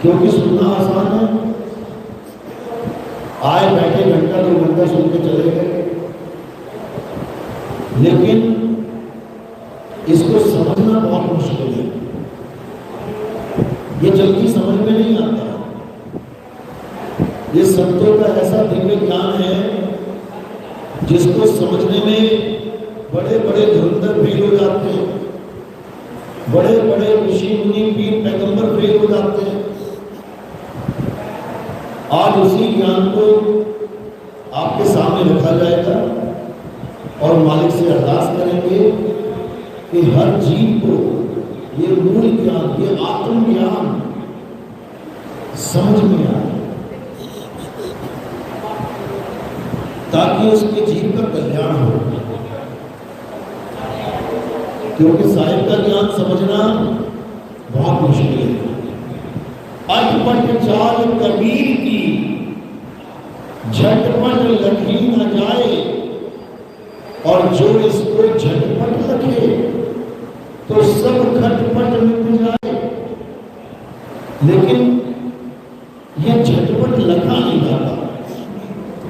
क्योंकि सुनना आसान है, आए बैठे घंटा 2 घंटा सुन के चले गए, लेकिन इसको समझना बहुत मुश्किल है। ये जल्दी समझ में नहीं आता। ये संतों का ऐसा दिव्य ज्ञान है जिसको समझने में बड़े बड़े धुरंधर फेल हो जाते हैं, बड़े बड़े ऋषि मुनि पीर पैगंबर फेल हो जाते हैं। आज उसी ज्ञान को आपके सामने रखा जाएगा और मालिक से अरदास करेंगे कि हर जीव को ये मूल ज्ञान, ये आत्म ज्ञान समझ में आए, ताकि उसके जीव का कल्याण हो। क्योंकि साहिब का ज्ञान समझना बहुत मुश्किल है। अटपट चाल कबीर की झटपट लखी न जाए, और जो इसको झटपट लखे तो सब खटपट मिट जाए। लेकिन ये झटपट लखा नहीं जाता।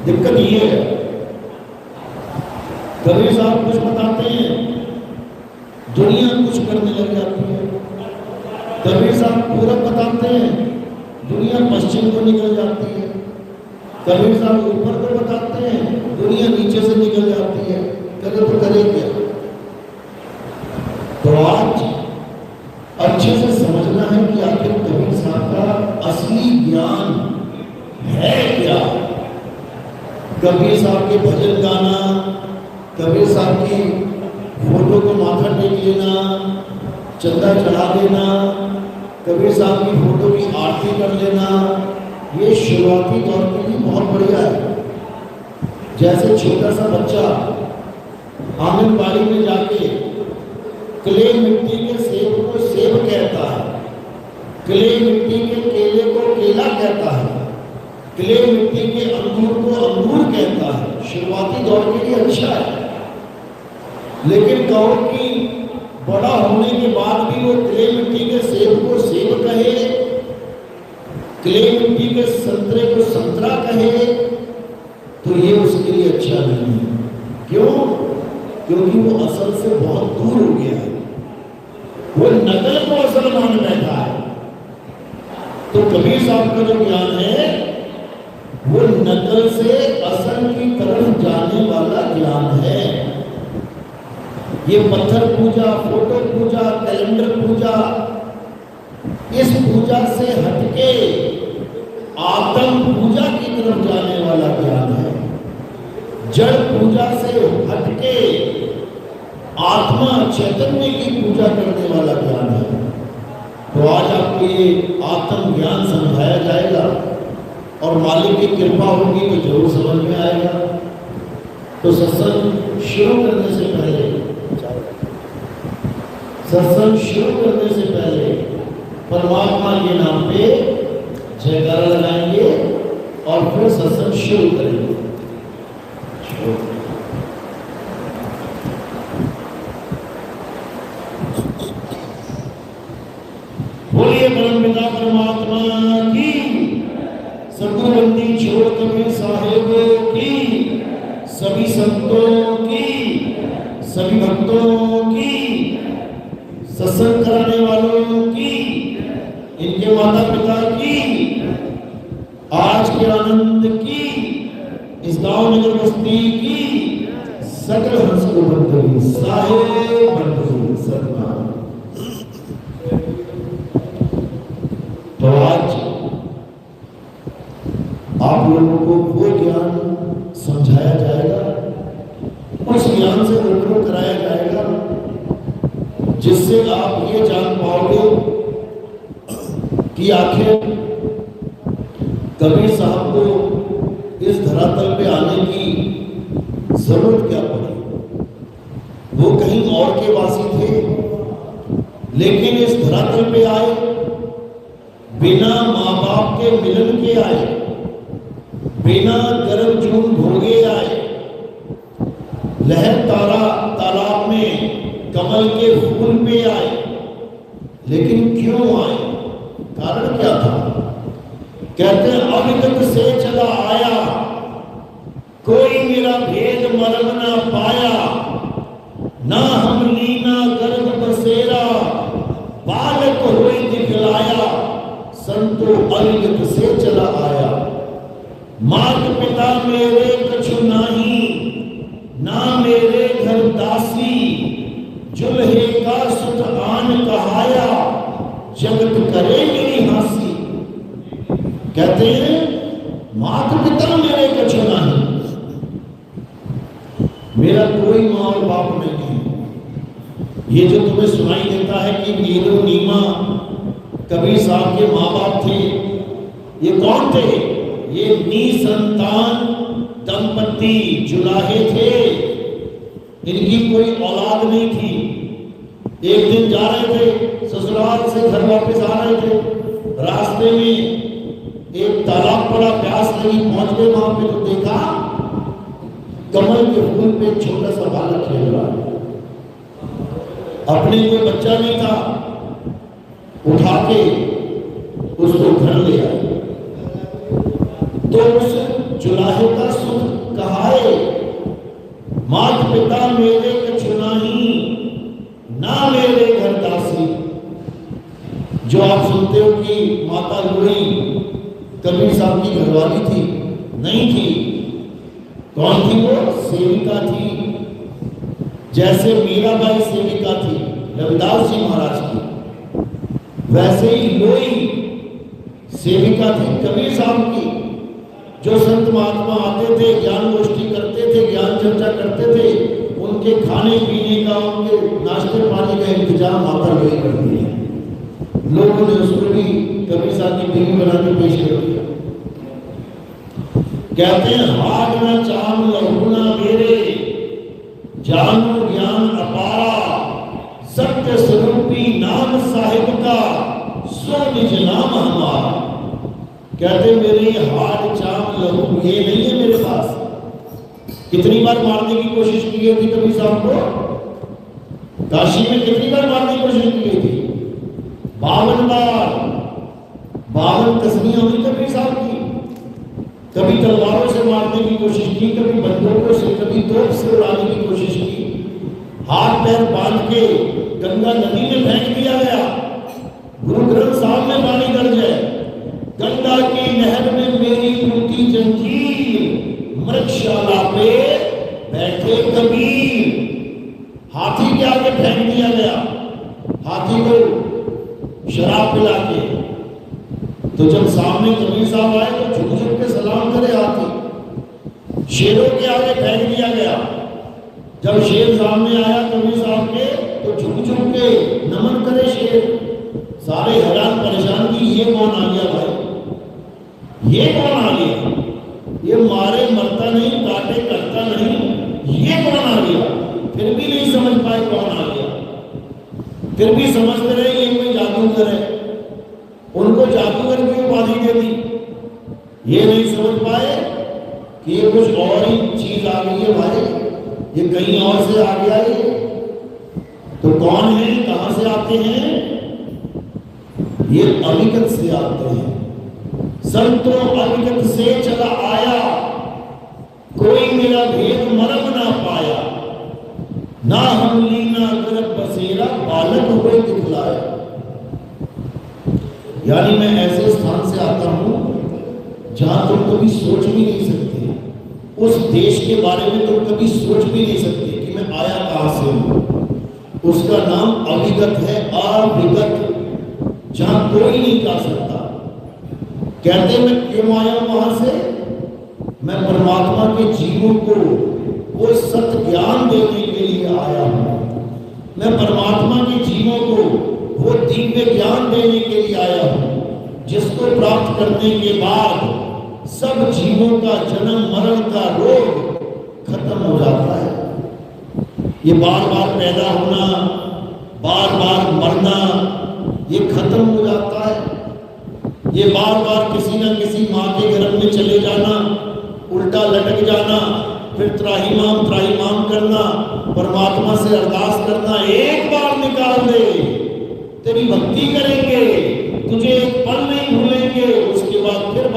दिक्कत ये है, कबीर साहब कुछ बताते हैं, दुनिया कुछ करने लग जाती है। कबीर साहब पूरब बताते हैं, दुनिया पश्चिम को निकल जाती है। कबीर साहब ऊपर को बताते हैं, दुनिया नीचे से निकल जाती है। करे तो करे क्या? तो आज अच्छे से समझना है कि आखिर कबीर साहब का असली ज्ञान है क्या। कबीर साहब के भजन गाना, कबीर साहब की फोटो को माथा टेक लेना, चंदा चढ़ा देना, कबीर साहब की फोटो की आरती कर लेना, ये शुरुआती दौर के लिए बहुत बढ़िया है। जैसे छोटा सा बच्चा आंगनबाड़ी में जाके क्ले मिट्टी के सेब को सेब कहता है, क्ले मिट्टी के केले को केला कहता है, क्ले मिट्टी के अंगूर को अंगूर कहता है। शुरुआती दौर के लिए अच्छा है। लेकिन कहो कि बड़ा होने के बाद भी वो क्ले मिट्टी के सेब को सेब कहे, क्ले मिट्टी के संतरे को संतरा कहे, तो ये उसके लिए अच्छा नहीं है। क्यों? क्योंकि वो असल से बहुत दूर हो गया है, वो नकल को असल मान बैठा है। तो कबीर साहब का जो ज्ञान है वो नकल से असल की तरफ जाने वाला ज्ञान है। ये पत्थर पूजा, फोटो पूजा, कैलेंडर पूजा, इस पूजा से हटके आत्म पूजा की तरफ जाने वाला ज्ञान है। जड़ पूजा से हटके आत्मा चैतन्य की पूजा करने वाला ज्ञान है। तो आज आपको ये आत्म ज्ञान समझाया जाएगा और मालिक की कृपा होगी तो जरूर समझ में आएगा। तो सत्संग शुरू करने से पहले परमात्मा के नाम पे जयकारा लगाएंगे और फिर सत्संग शुरू करेंगे। बोलिए परम पिता परमात्मा की, सतगुरुबंदी छोड़ कबीर साहेब की, सभी संतों की, सभी भक्तों की, सत्संग कराने वालों की, इनके माता पिता की, आज के आनंद की, इस गांव नगर बस्ती की सकल हंस को बंदगी साहेब बंदगी सतनाम। तो आज आप लोगों को वो ज्ञान समझाया जाएगा, उस ज्ञान से रूबरू कराया जाएगा जिससे आप ये जान पाओगे कि आखिर कबीर साहब को इस धरातल पे आने की जरूरत क्या पड़ी। वो कहीं और के वासी थे, लेकिन इस धरातल पे आए बिना माँ बाप के मिलन के आए, बिना गर्भ जून भोगे आए, लहर तारा तालाब में कमल के फूल पे आए। लेकिन क्यों आए? कारण क्या था? कहते हैं अविगत से चला आया, कोई मेरा भेद मर्म ना पाया, ना हम लीना गर्भ बसेरा, बालक हुए दिखलाया, संतो अविगत से चला आया। मात पिता मेरे कछु नाही, ना मेरे घर दासी, जुल्हे का सुत आन कहाया, जगत करे मेरी हासी। कहते हैं माता पिता मेरे कछु नहीं, मेरा कोई माँ और बाप नहीं है। ये जो तुम्हें सुनाई देता है कि नीरो नीमा कबीर साहब के माँ बाप थे, ये कौन थे? ये निसंतान दंपति जुलाहे थे, इनकी कोई औलाद नहीं थी। एक दिन जा रहे थे, ससुराल से घर वापस आ रहे थे, रास्ते में एक तालाब पड़ा, प्यास लगी, पहुंच गए वहां पे तो देखा कमल के फूल पे छोटा सा बालक खेल रहा है। अपने कोई बच्चा नहीं था, उठा के उसको घर ले आए। तो उस जुलाहे का सुख कहाए, मात पिता मेरे कछु नाही, ना मेरे घर दासी। जो आप सुनते हो कि माता लोरी कबीर साहब की घरवाली थी, नहीं थी। कौन थी वो? सेविका थी। जैसे मीराबाई सेविका थी रविदास जी महाराज की, वैसे ही लोई सेविका थी कबीर साहब की। जो संत महात्मा आते थे, ज्ञान गोष्ठी करते थे, ज्ञान चर्चा करते थे, उनके खाने पीने का, उनके नाश्ते पानी का इंतजाम माता लोई करती है। लोगों ने उसको भी कबीर साहब की बीवी बना के पेश कर दिया। कहते हैं हाथ न चाम लहू ना मेरे, जानो ज्ञान अपारा, सत्य स्वरूपी नाम साहिब का, सो निज नाम हमारा। कहते मेरे हाथ चाम लहू ये नहीं है मेरे पास। कितनी बार मारने की कोशिश की गई थी कबीर साहब को? काशी में कितनी बार मारने की कोशिश की गई थी? 52 बार। 52 तस्वीरें हुई कबीर साहब की। कभी तलवारों से मारने की कोशिश की, कभी बंदूकों से, कभी तोप से उड़ाने की कोशिश की। हाथ पैर बांध के गंगा नदी में फेंक दिया गया। गुरु ग्रंथ साहब में वाणी दर्ज है, गंगा की नहर में मेरी टूटी जंजीर, मृगशाला पे बैठे कबीर। हाथी के आगे फेंक दिया गया, हाथी को शराब पिला के। तो जब सामने कबीर साहब आए तो झुक झुक के सलाम करे हाथी। शेरों के आगे फेंक दिया गया। जब शेर सामने आया कबीर साहब के तो झुक झुक के नमन करे शेर। सारे हैरान परेशान की ये कौन आ गया भाई, ये कौन आ गया? ये मारे मरता नहीं, काटे करता नहीं, ये कौन आ गया? फिर भी नहीं समझ पाए कौन आ गया। फिर भी समझते रहे ये कोई जादूगर है। उनको जादूगर की उपाधि दे दी। ये नहीं समझ पाए कि ये कुछ और ही चीज आ गई है भाई, ये कहीं और से आ गया है। तो कौन है, कहां से आते हैं? ये अविगत से आते हैं। संतों अविगत से चला आया, कोई मेरा भेद मर्म ना पाया, ना हम लीना गर्भ बसेरा, बालक हुए दिखलाया। यानी मैं ऐसे स्थान से आता हूं जहां तुम कभी सोच भी नहीं सकते, उस देश के बारे में तुम कभी सोच भी नहीं सकते कि मैं आया कहां से हूं। उसका नाम अविगत है, अविगत, जहां कोई नहीं जा सकता। कहते मैं क्यों आया वहां से? मैं परमात्मा के जीवों को वो सत्य ज्ञान देने के लिए आया हूं। मैं परमात्मा के जीवों को वो दिव्य ज्ञान देने के लिए आया हूं, जिसको प्राप्त करने के बाद सब जीवों का जन्म मरण का रोग खत्म हो जाता है। ये बार बार पैदा होना, बार बार मरना, ये खत्म हो जाता है। ये बार बार किसी न किसी माँ के गर्भ में चले जाना, उल्टा लटक जाना, फिर त्राहिमाम करना, परमात्मा से अरदास करना, एक बार निकाल दे, तेरी भक्ति करेंगे, तुझे एक पल नहीं भूलेंगे, उसके बाद फिर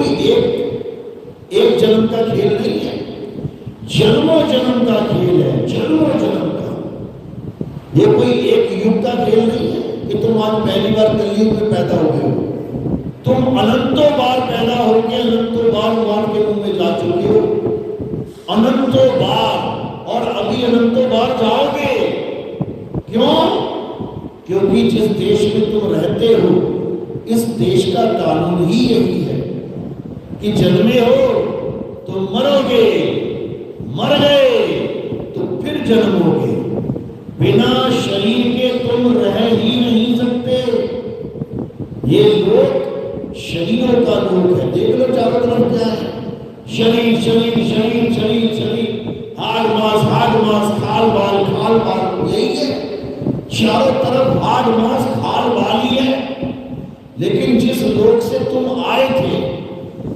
कोई एक जन्म का खेल नहीं है, जन्मों जन्म का खेल है, जन्मों जन्म का। ये कोई एक युग का खेल नहीं है कि तुम आज पहली बार कलयुग में पैदा हो गए हो। तुम अनंतों बार पैदा होके अनंतों बार भगवान के मुंह में जा चुके हो, अनंतों बार, और अभी अनंतों बार जाओगे। क्यों? क्योंकि जिस देश में तुम रहते हो, इस देश का कानून ही यही है कि जन्मे हो तो मरोगे, मर गए तो फिर जन्मोगे। बिना शरीर के तुम रह ही नहीं सकते। ये लोग शरीरों का लोग है। देख लो चारों तरफ क्या है, शरीर शरीर शरीर शरीर शरीर, हाड मास खाल बाल, यही है। चारों तरफ हाड मास खाल बाल ही है। लेकिन जिस लोक से तुम आए थे,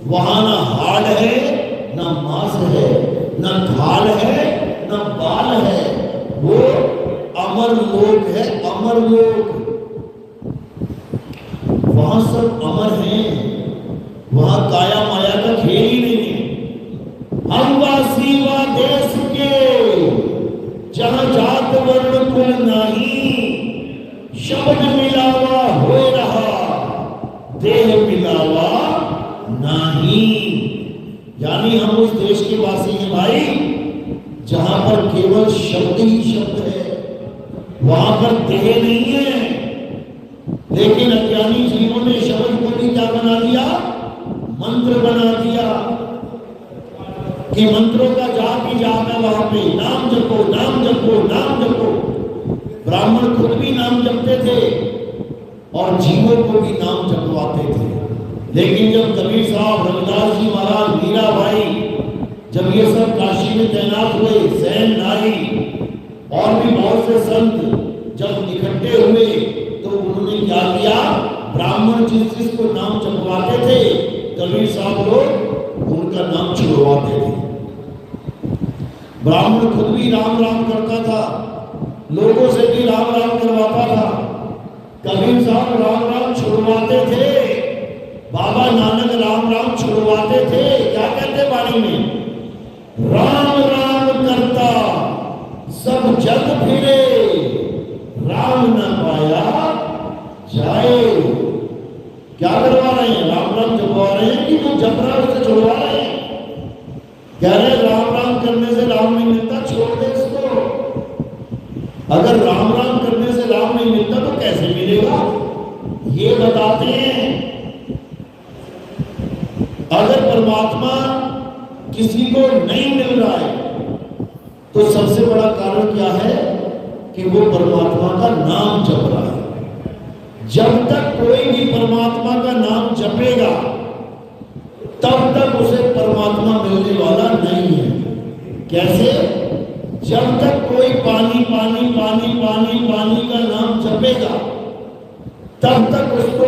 वहां ना हाड है, ना मांस है, ना खाल है, ना बाल है। वो अमर लोक है, अमर लोक। वहां सब अमर हैं, वहां काया माया का खेल ही नहीं है। हम वासी वा देश के, जहां जात वर्ण कुल नहीं, शब्द मिलावा हो रहा, देह मिलावा नहीं। यानी हम उस देश के वासी हैं भाई, जहां पर केवल शब्द ही शब्द है, वहां पर देह नहीं है। लेकिन अज्ञानी जीवों ने शब्द को भी क्या बना दिया? मंत्र बना दिया कि मंत्रों का जाप ही जाप है। वहां पे नाम जपो, नाम जपो, नाम जपो। ब्राह्मण खुद भी नाम जपते थे और जीवों को भी नाम जपवाते थे। लेकिन जब कबीर साहब, रविदास जी महाराज, मीरा भाई, जब ये सब काशी में तैनात हुए, सैन नाई और भी बहुत से संत जब इकट्ठे हुए, तो उन्होंने क्या किया? ब्राह्मण जिस को नाम जपवाते थे, कबीर साहब लोग उनका नाम छुड़वाते थे। ब्राह्मण खुद भी राम राम करता था, लोगों से भी राम राम करवाता था। कबीर साहब राम राम छुड़वाते थे, बाबा नानक राम राम छुड़वाते थे। क्या कहते वाणी में? राम राम करता सब जग फिरे, राम न पाया जाए। क्या करवा रहे हैं? राम राम जपवा रहे हैं कि जो जप रहा है उसे छुड़वा रहे हैं? कह रहे राम राम करने से राम नहीं मिलता, छोड़ दे इसको। अगर राम राम करने से राम नहीं मिलता तो कैसे मिलेगा? ये बताते हैं। अगर परमात्मा किसी को नहीं मिल रहा है तो सबसे बड़ा कारण क्या है? कि वो परमात्मा का नाम जप रहा है। जब तक कोई भी परमात्मा का नाम जपेगा, तब तक उसे परमात्मा मिलने वाला नहीं है। कैसे? जब तक कोई पानी पानी पानी पानी पानी का नाम जपेगा, तब तक उसको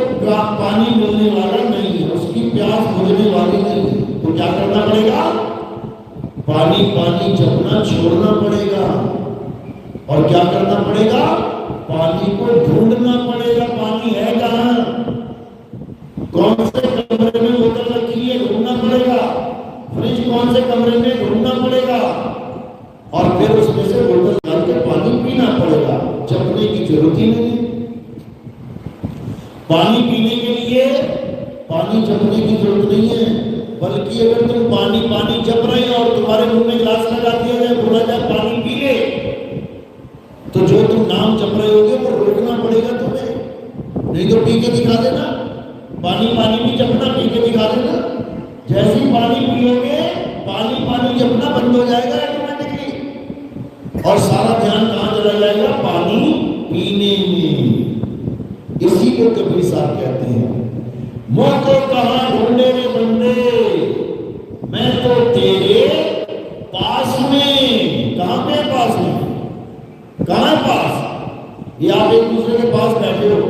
पानी मिलने वाला नहीं है, उसकी प्यास बुझने वाली नहीं है। तो क्या करना पड़ेगा? पानी पानी जपना छोड़ना पड़ेगा। और क्या करना पड़ेगा? पानी को ढूंढना पड़ेगा। पानी है कहां? कौन से कमरे में बोतल रखी है, ढूंढना पड़ेगा। फ्रिज कौन से कमरे में, ढूंढना पड़ेगा। और फिर उसमें से बोतल डाल के पानी पीना पड़ेगा। जपने की जरूरत ही नहीं। पानी पीने के लिए पानी जपने की जरूरत नहीं है, बल्कि अगर तुम पानी पानी जप रहे हो और तुम्हारे मुंह में गिलास लगा दिया जाए, बोला जाए पानी पी ले, तो जो तुम नाम जप रहे होगे वो रोकना पड़ेगा तुम्हें। नहीं तो पी के दिखा देना। पानी पानी भी जपना, पी के दिखा देना। जैसे ही पानी पियोगे, पानी पानी जपना बंद हो जाएगा ऑटोमेटिकली, और सारा ध्यान कहां चला जाएगा? पानी पीने में। इसी को कबीर साहब कहते हैं, मोह को कहां ढूंढे रे बंदे, मैं तो तेरे पास में। कहां पे? पास में। कहां पास? ये आप एक दूसरे के पास बैठे हो,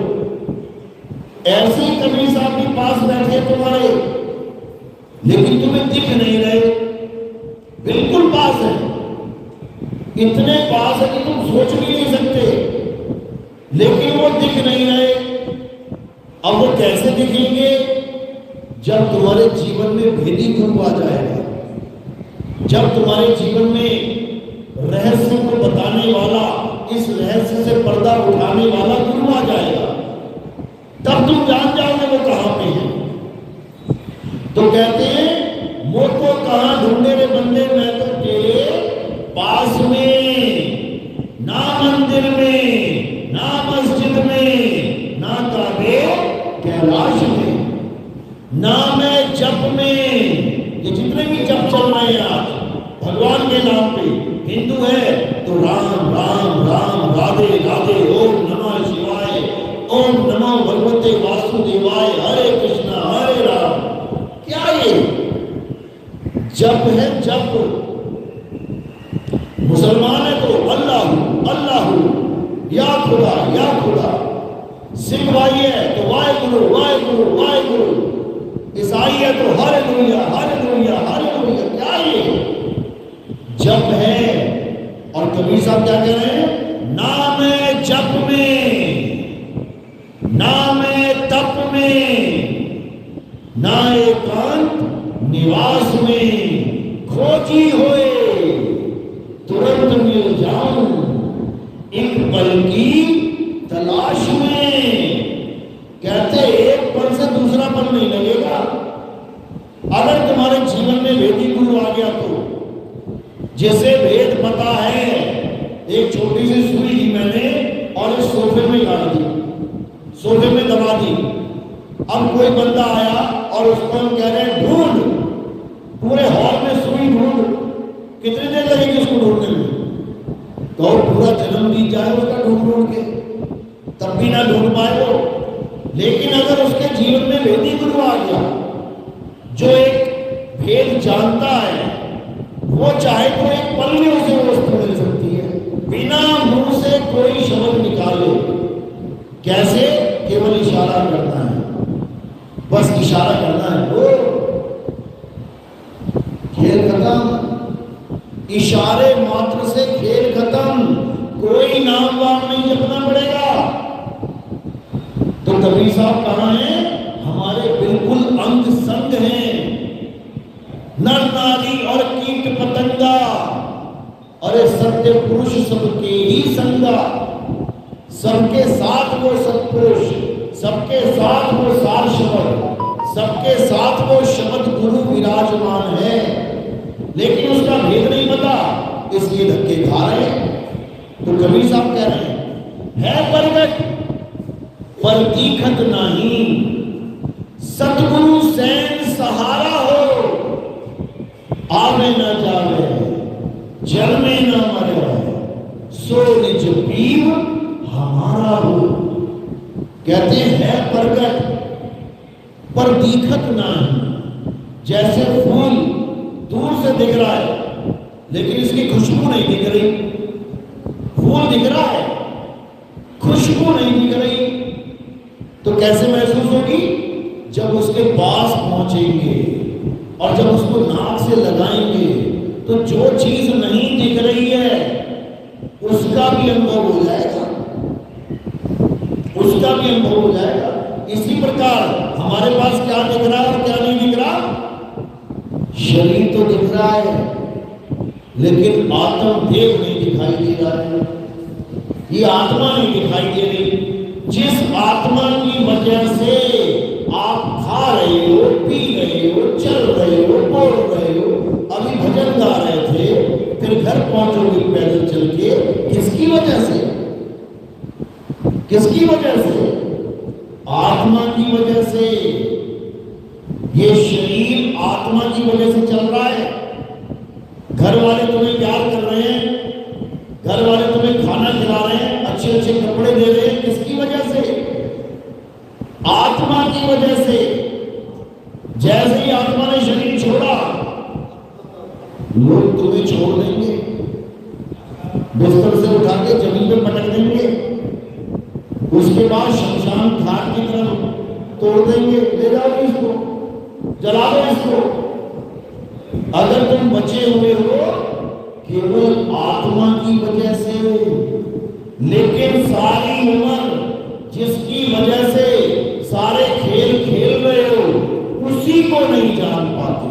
ऐसे ही कबीर साहब भी पास बैठे तुम्हारे, लेकिन तुम्हें दिख नहीं रहे। बिल्कुल पास है, इतने पास है कि तुम सोच भी नहीं सकते, लेकिन वो दिख नहीं रहे। अब वो कैसे दिखेंगे? जब तुम्हारे जीवन तुम्हारे जीवन में रहस्य को बताने वाला, इस रहस्य से पर्दा उठाने वाला गुरु आ जाएगा, तब तुम जान जाओगे वो कहां पे है। तो कहते हैं मोको कहां ढूंढे रे बंदे, मैं तो तेरे पास में, ना मंदिर में, ना मस्जिद में, ना काबे कैलाश में, ना मैं जप में। ये जितने भी जप चल रहे हैं आज भगवान के नाम पे, हिंदू है तो राम राम राम, राधे राधे, ओम नमः शिवाय, ओम नमो भगवते वासुदेवाय, हरे कृष्णा हरे राम। क्या ये जप है? जप। मुसलमान है तो अल्लाह अल्लाह, या खुदा या खुदा। सिख भाई है तो वाहेगुरु वाहेगुरु वाहेगुरु। ईसाई है तो हालेलुया हालेलुया हालेलुया। क्या ये जप है? और कबीर साहब क्या कह रहे हैं? ना मैं जप में, ना मैं तप में, ना एकांत निवास में, खोजी होए तुरंत मिल जाऊं एक पल की तलाश में। कहते एक पल से दूसरा पल नहीं लगेगा। अगर तुम्हारे जीवन में वेदी गुरु आ गया तो, जैसे वेद पता है, एक छोटी सी सुई ली मैंने और इस सोफे में गाड़ दी, सोफे में दबा दी। अब कोई बंदा आया और उसको हम कह रहे हैं ढूंढ, पूरे हॉल में सुई ढूंढ, कितनी देर लगेगी उसको ढूंढने में? तो पूरा जन्म बीत जाए उसका ढूंढ ढूंढ के, तब भी ना ढूंढ पाए वो। लेकिन अगर उसके जीवन में वेदी गुरु आ गया जो एक भेद जानता है, वो चाहे तो एक पल में उसे वस्तु मिल सकती है, बिना मुंह से कोई शब्द निकाले। कैसे? केवल इशारा करना है, बस इशारा करना है, वो खेल खत्म। इशारे मात्र से खेल खत्म, कोई नाम वाम नहीं जपना पड़ेगा। तो कबीर साहब कहां हैं? हमारे बिल्कुल अंग संग हैं, नर नारी और कीट पतंगा। अरे सत्य पुरुष सबके ही संगा, सबके साथ वो सत्पुरुष, सबके साथ वो सार शब्द, सबके साथ वो शब्द गुरु विराजमान है। लेकिन उसका भेद नहीं पता, इसलिए धक्के खा रहे हैं। तो कबीर साहब कह रहे हैं, है प्रगट पर दीखत नहीं, सतगुरु सैन सहारा हो, आवे न जावे जल में न मरे, सो निज पीव हमारा हो। कहते हैं प्रगट पर दीखत नहीं। जैसे फूल दूर से दिख रहा है लेकिन इसकी खुशबू नहीं दिख रही। फूल दिख रहा है, खुशबू नहीं दिख रही। तो कैसे महसूस होगी? जब उसके पास पहुंचेंगे और जब उसको नाक से लगाएंगे तो जो चीज नहीं दिख रही है उसका भी अनुभव हो जाएगा, उसका भी अनुभव हो जाएगा। इसी प्रकार हमारे पास क्या दिख रहा है और क्या नहीं दिख रहा? शरीर तो दिख रहा है लेकिन आत्म देव नहीं दिखाई दे रहा है, ये आत्मा नहीं दिखाई दे रही। जिस आत्मा की वजह से आप खा रहे हो, पी रहे हो, चल रहे हो, बोल रहे हो, अभी भजन गा रहे थे, फिर घर पहुंचोगे पैदल चल के, किसकी वजह से? किसकी वजह से? आत्मा की वजह से। ये शरीर आत्मा की वजह से चल रहा है। घर वाले तुम्हें प्यार कर रहे हैं, घर वाले तुम्हें खाना खिला रहे हैं, अच्छे अच्छे कपड़े दे रहे हैं, किसकी वजह से? आत्मा की वजह से। जैसे ही आत्मा ने शरीर छोड़ा, लोग तुम्हें छोड़ देंगे, बिस्तर से उठा के जमीन पर पटक देंगे, उसके बाद शमशान घाट की तरफ तोड़ देंगे, ले जाओ इसको, जला दो इसको। अगर तुम बचे हुए हो केवल आत्मा की वजह से, लेकिन सारी उम्र जिसकी वजह से सारे खेल खेल रहे हो उसी को नहीं जान पाते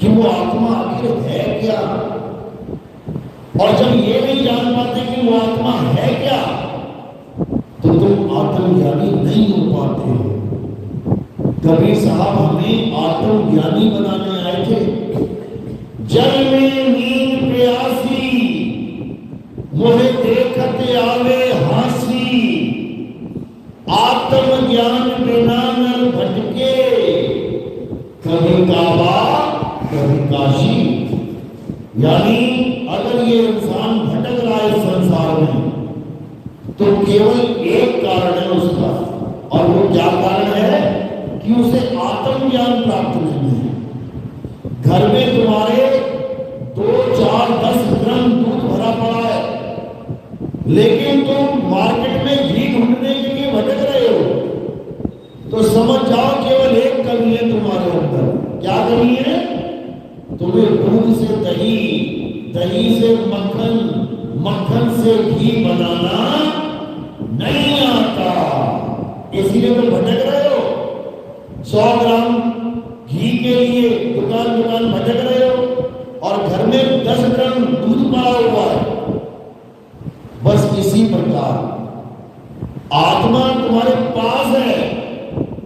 कि वो आत्मा आखिर है नहीं जान पाते कि वो आत्मा है क्या, तो तुम आत्मज्ञानी नहीं हो पाते हो। कबीर साहब हमें आत्मज्ञानी बनाने आए थे। जल में नींद प्यासी, मोहे देखते आवे हासी, आत्मज्ञान बिना नर भटके, कभी काबा कभी काशी। यानी अगर ये इंसान भटक रहा है संसार में, तो केवल एक कारण है उसका, और वो क्या कारण है कि उसे आत्मज्ञान प्राप्त नहीं है। घर में तुम्हारे 2, 4, 10 ग्राम दूध भरा पड़ा है, लेकिन तुम मार्केट में घी ढूंढने के लिए भटक रहे हो, तो समझ जाओ केवल एक कमी है तुम्हारे अंदर। क्या कमी है? तुम्हें दूध से दही, दही से मक्खन, मक्खन से घी बनाना नहीं आता, इसीलिए तो भटक रहे हो। 100 ग्राम घी के लिए दुकान दुकान भटक रहे हो, और घर में 10 ग्राम दूध पड़ा हुआ है। बस इसी प्रकार आत्मा तुम्हारे पास है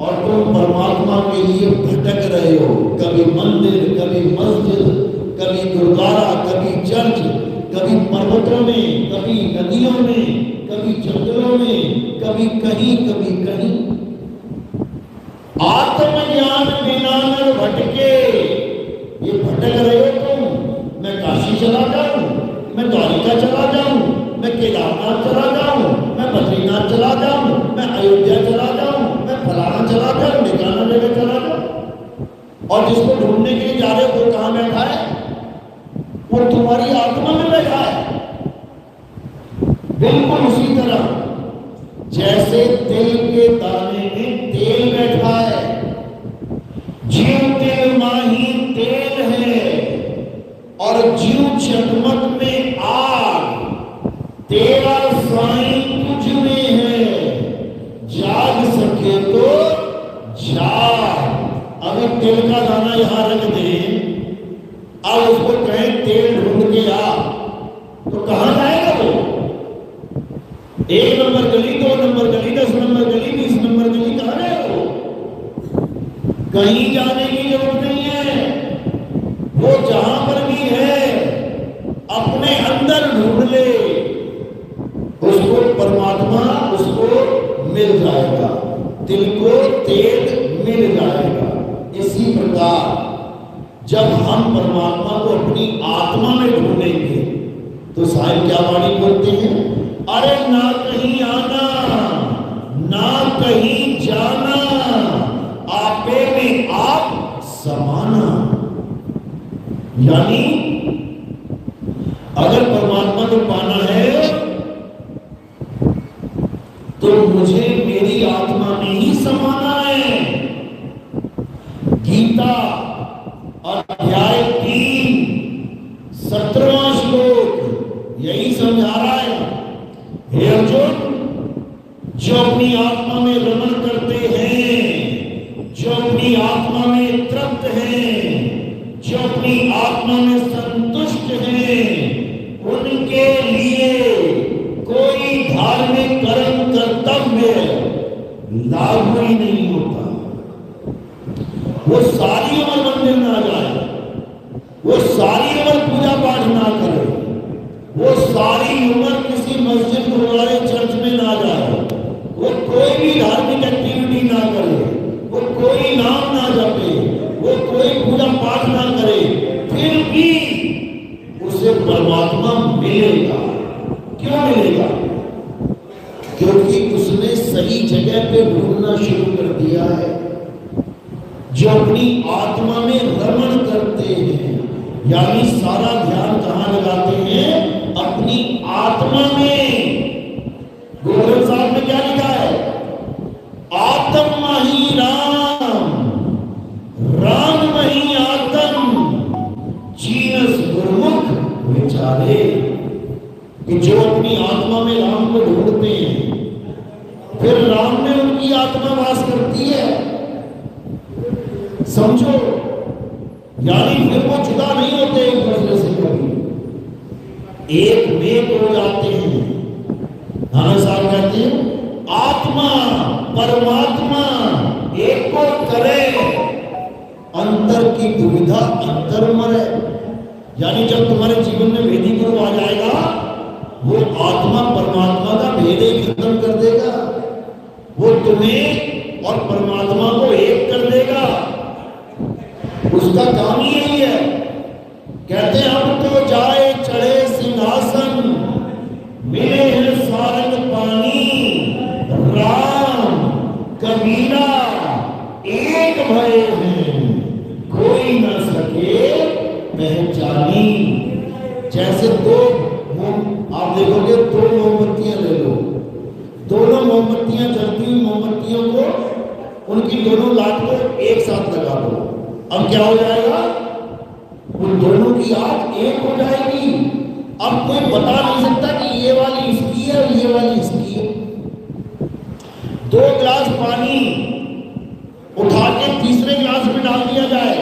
और तुम परमात्मा के लिए भटक रहे हो। कभी मंदिर, कभी मस्जिद, कभी गुरुद्वारा, कभी चर्च, कभी पर्वतों में, कभी नदियों में, कभी जंगलों में, कभी कहीं कभी कहीं। आत्मज्ञान बिना नर भटके, ये भटक रहे हो तुम। मैं काशी चला जाऊं, मैं द्वारिका चला जाऊं, मैं केदारनाथ चला जाऊं, मैं बद्रीनाथ चला जाऊं, मैं अयोध्या चला जाऊं, मैं फलाना चला जाऊं, ढिकाना जगह चला जाऊं, और जिसको ढूंढने के लिए जा रहे हो वो कहां बैठा है? वो तुम्हारी आत्मा में बैठा है। बिल्कुल उसी तरह जैसे तिल के दाने में तेल बैठा है, जीव तिल माही तेल है, और जीव चकमक में आग, तेरा साईं तुझ में है, जाग सके तो जाग। अगर तेल का दाना यहां रख दे, अब उसको कहें तेल ढूंढ के आ, तो कहां जाएगा वो? 1 नंबर गली, 2 नंबर गली, 10 नंबर गली, 20 नंबर गली, कहां जाएगा वो? कहीं जाने की जरूरत नहीं है। वो जहां पर भी है अपने अंदर ढूंढ ले, उसको परमात्मा उसको मिल जाएगा, दिल को तेल मिल जाएगा। इसी प्रकार जब हम परमात्मा को अपनी आत्मा में ढूंढेंगे, तो साहिब क्या वाणी बोलते हैं? अरे ना कहीं आना, ना कहीं जाना, आपे में आप समाना। यानी अगर परमात्मा को पाना है, तो मुझे मेरी आत्मा में ही समाना है। गीता अध्याय 3 17वां श्लोक यही समझा रहा है। हे अर्जुन, जो अपनी आत्मा में रमण करते हैं, जो अपनी आत्मा में तृप्त हैं, जो अपनी आत्मा में संतुष्ट हैं, उनके लिए कोई धार्मिक कर्म कर्तव्य लागू ही नहीं होता। वो सारी उम्र मंदिर ना जाए, वो सारी उम्र पूजा पाठ ना करे, वो सारी उम्र किसी मस्जिद, गुरुद्वारे, चर्च में ना जाए, वो कोई भी धार्मिक एक्टिविटी ना करे, वो कोई नाम ना जपे, वो कोई पूजा पाठ ना करे, फिर भी उसे परमात्मा मिलेगा। क्यों मिलेगा? क्योंकि उसने सही जगह पे ढूंढना शुरू कर दिया है। जो अपनी आत्मा में रमण करते हैं, यानी सारा ध्यान कहां लगाते हैं? अपनी आत्मा में। गुरु ग्रंथ साहब में क्या लिखा है? आत्मा ही राम, राम ही आत्म, जीनस गुरुमुख विचारे। कि जो अपनी आत्मा में राम को ढूंढते हैं, फिर राम में उनकी आत्मा वास करती है। समझो, यानी फिर वो जुदा नहीं होते एक दूसरे से कभी। एक मेघ एक हो जाते हैं। नाना साहब कहते हैं आत्मा परमात्मा एक को करे, अंतर की दुविधा अंतर मरे। यानी जब तुम्हारे जीवन में भेदी गुरु आ जाएगा, वो आत्मा परमात्मा का भेद ही खत्म कर देगा। वो तुम्हें और परमात्मा को एक कर देगा। उसका काम ही यही है। कहते हैं हम तो जाए चढ़े सिंहासन, मिले हैं सारंग पानी, राम कबीरा एक भय हैं, कोई न सके पहचानी। जैसे दो, आप देखोगे दो मोमबत्तियां ले लो, दोनों मोमबत्तियां जलती हुई मोमबत्तियों को, उनकी दोनों लाट को एक साथ लगा दो, अब क्या हो जाएगा? उन दोनों की आग एक हो जाएगी। अब कोई बता नहीं सकता कि ये वाली इसकी है और ये वाली इसकी है। दो गिलास पानी उठा के तीसरे गिलास में डाल दिया जाए,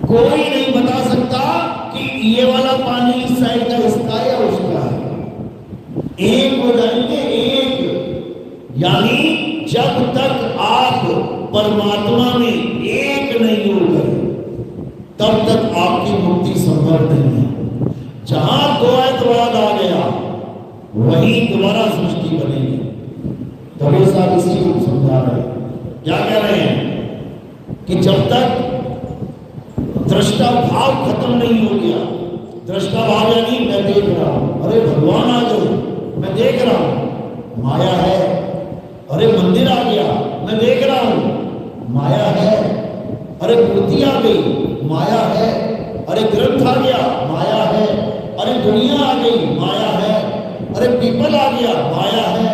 कोई नहीं बता सकता कि ये वाला पानी इस साइड का इसका है या उसका है। एक हो जाएंगे एक। यानी जब तक आप परमात्मा में एक नहीं हो गए, तब तक आपकी मुक्ति संभव नहीं है। जहां द्वैतवाद आ गया, वहीं दोबारा सृष्टि बनेगी। तभी साहब इसी को समझा रहे हैं। क्या कह रहे हैं कि जब तक दृष्टा भाव खत्म नहीं हो गया, दृष्टा भाव यानी मैं देख रहा हूं, अरे भगवान आ गए, मैं देख रहा हूं, माया है। अरे मंदिर आ गया, मैं देख रहा हूं, माया है। अरे मूर्ति आ गई, माया है। अरे ग्रंथ आ गया, माया है। अरे दुनिया आ गई, माया है। अरे पीपल आ गया, माया है।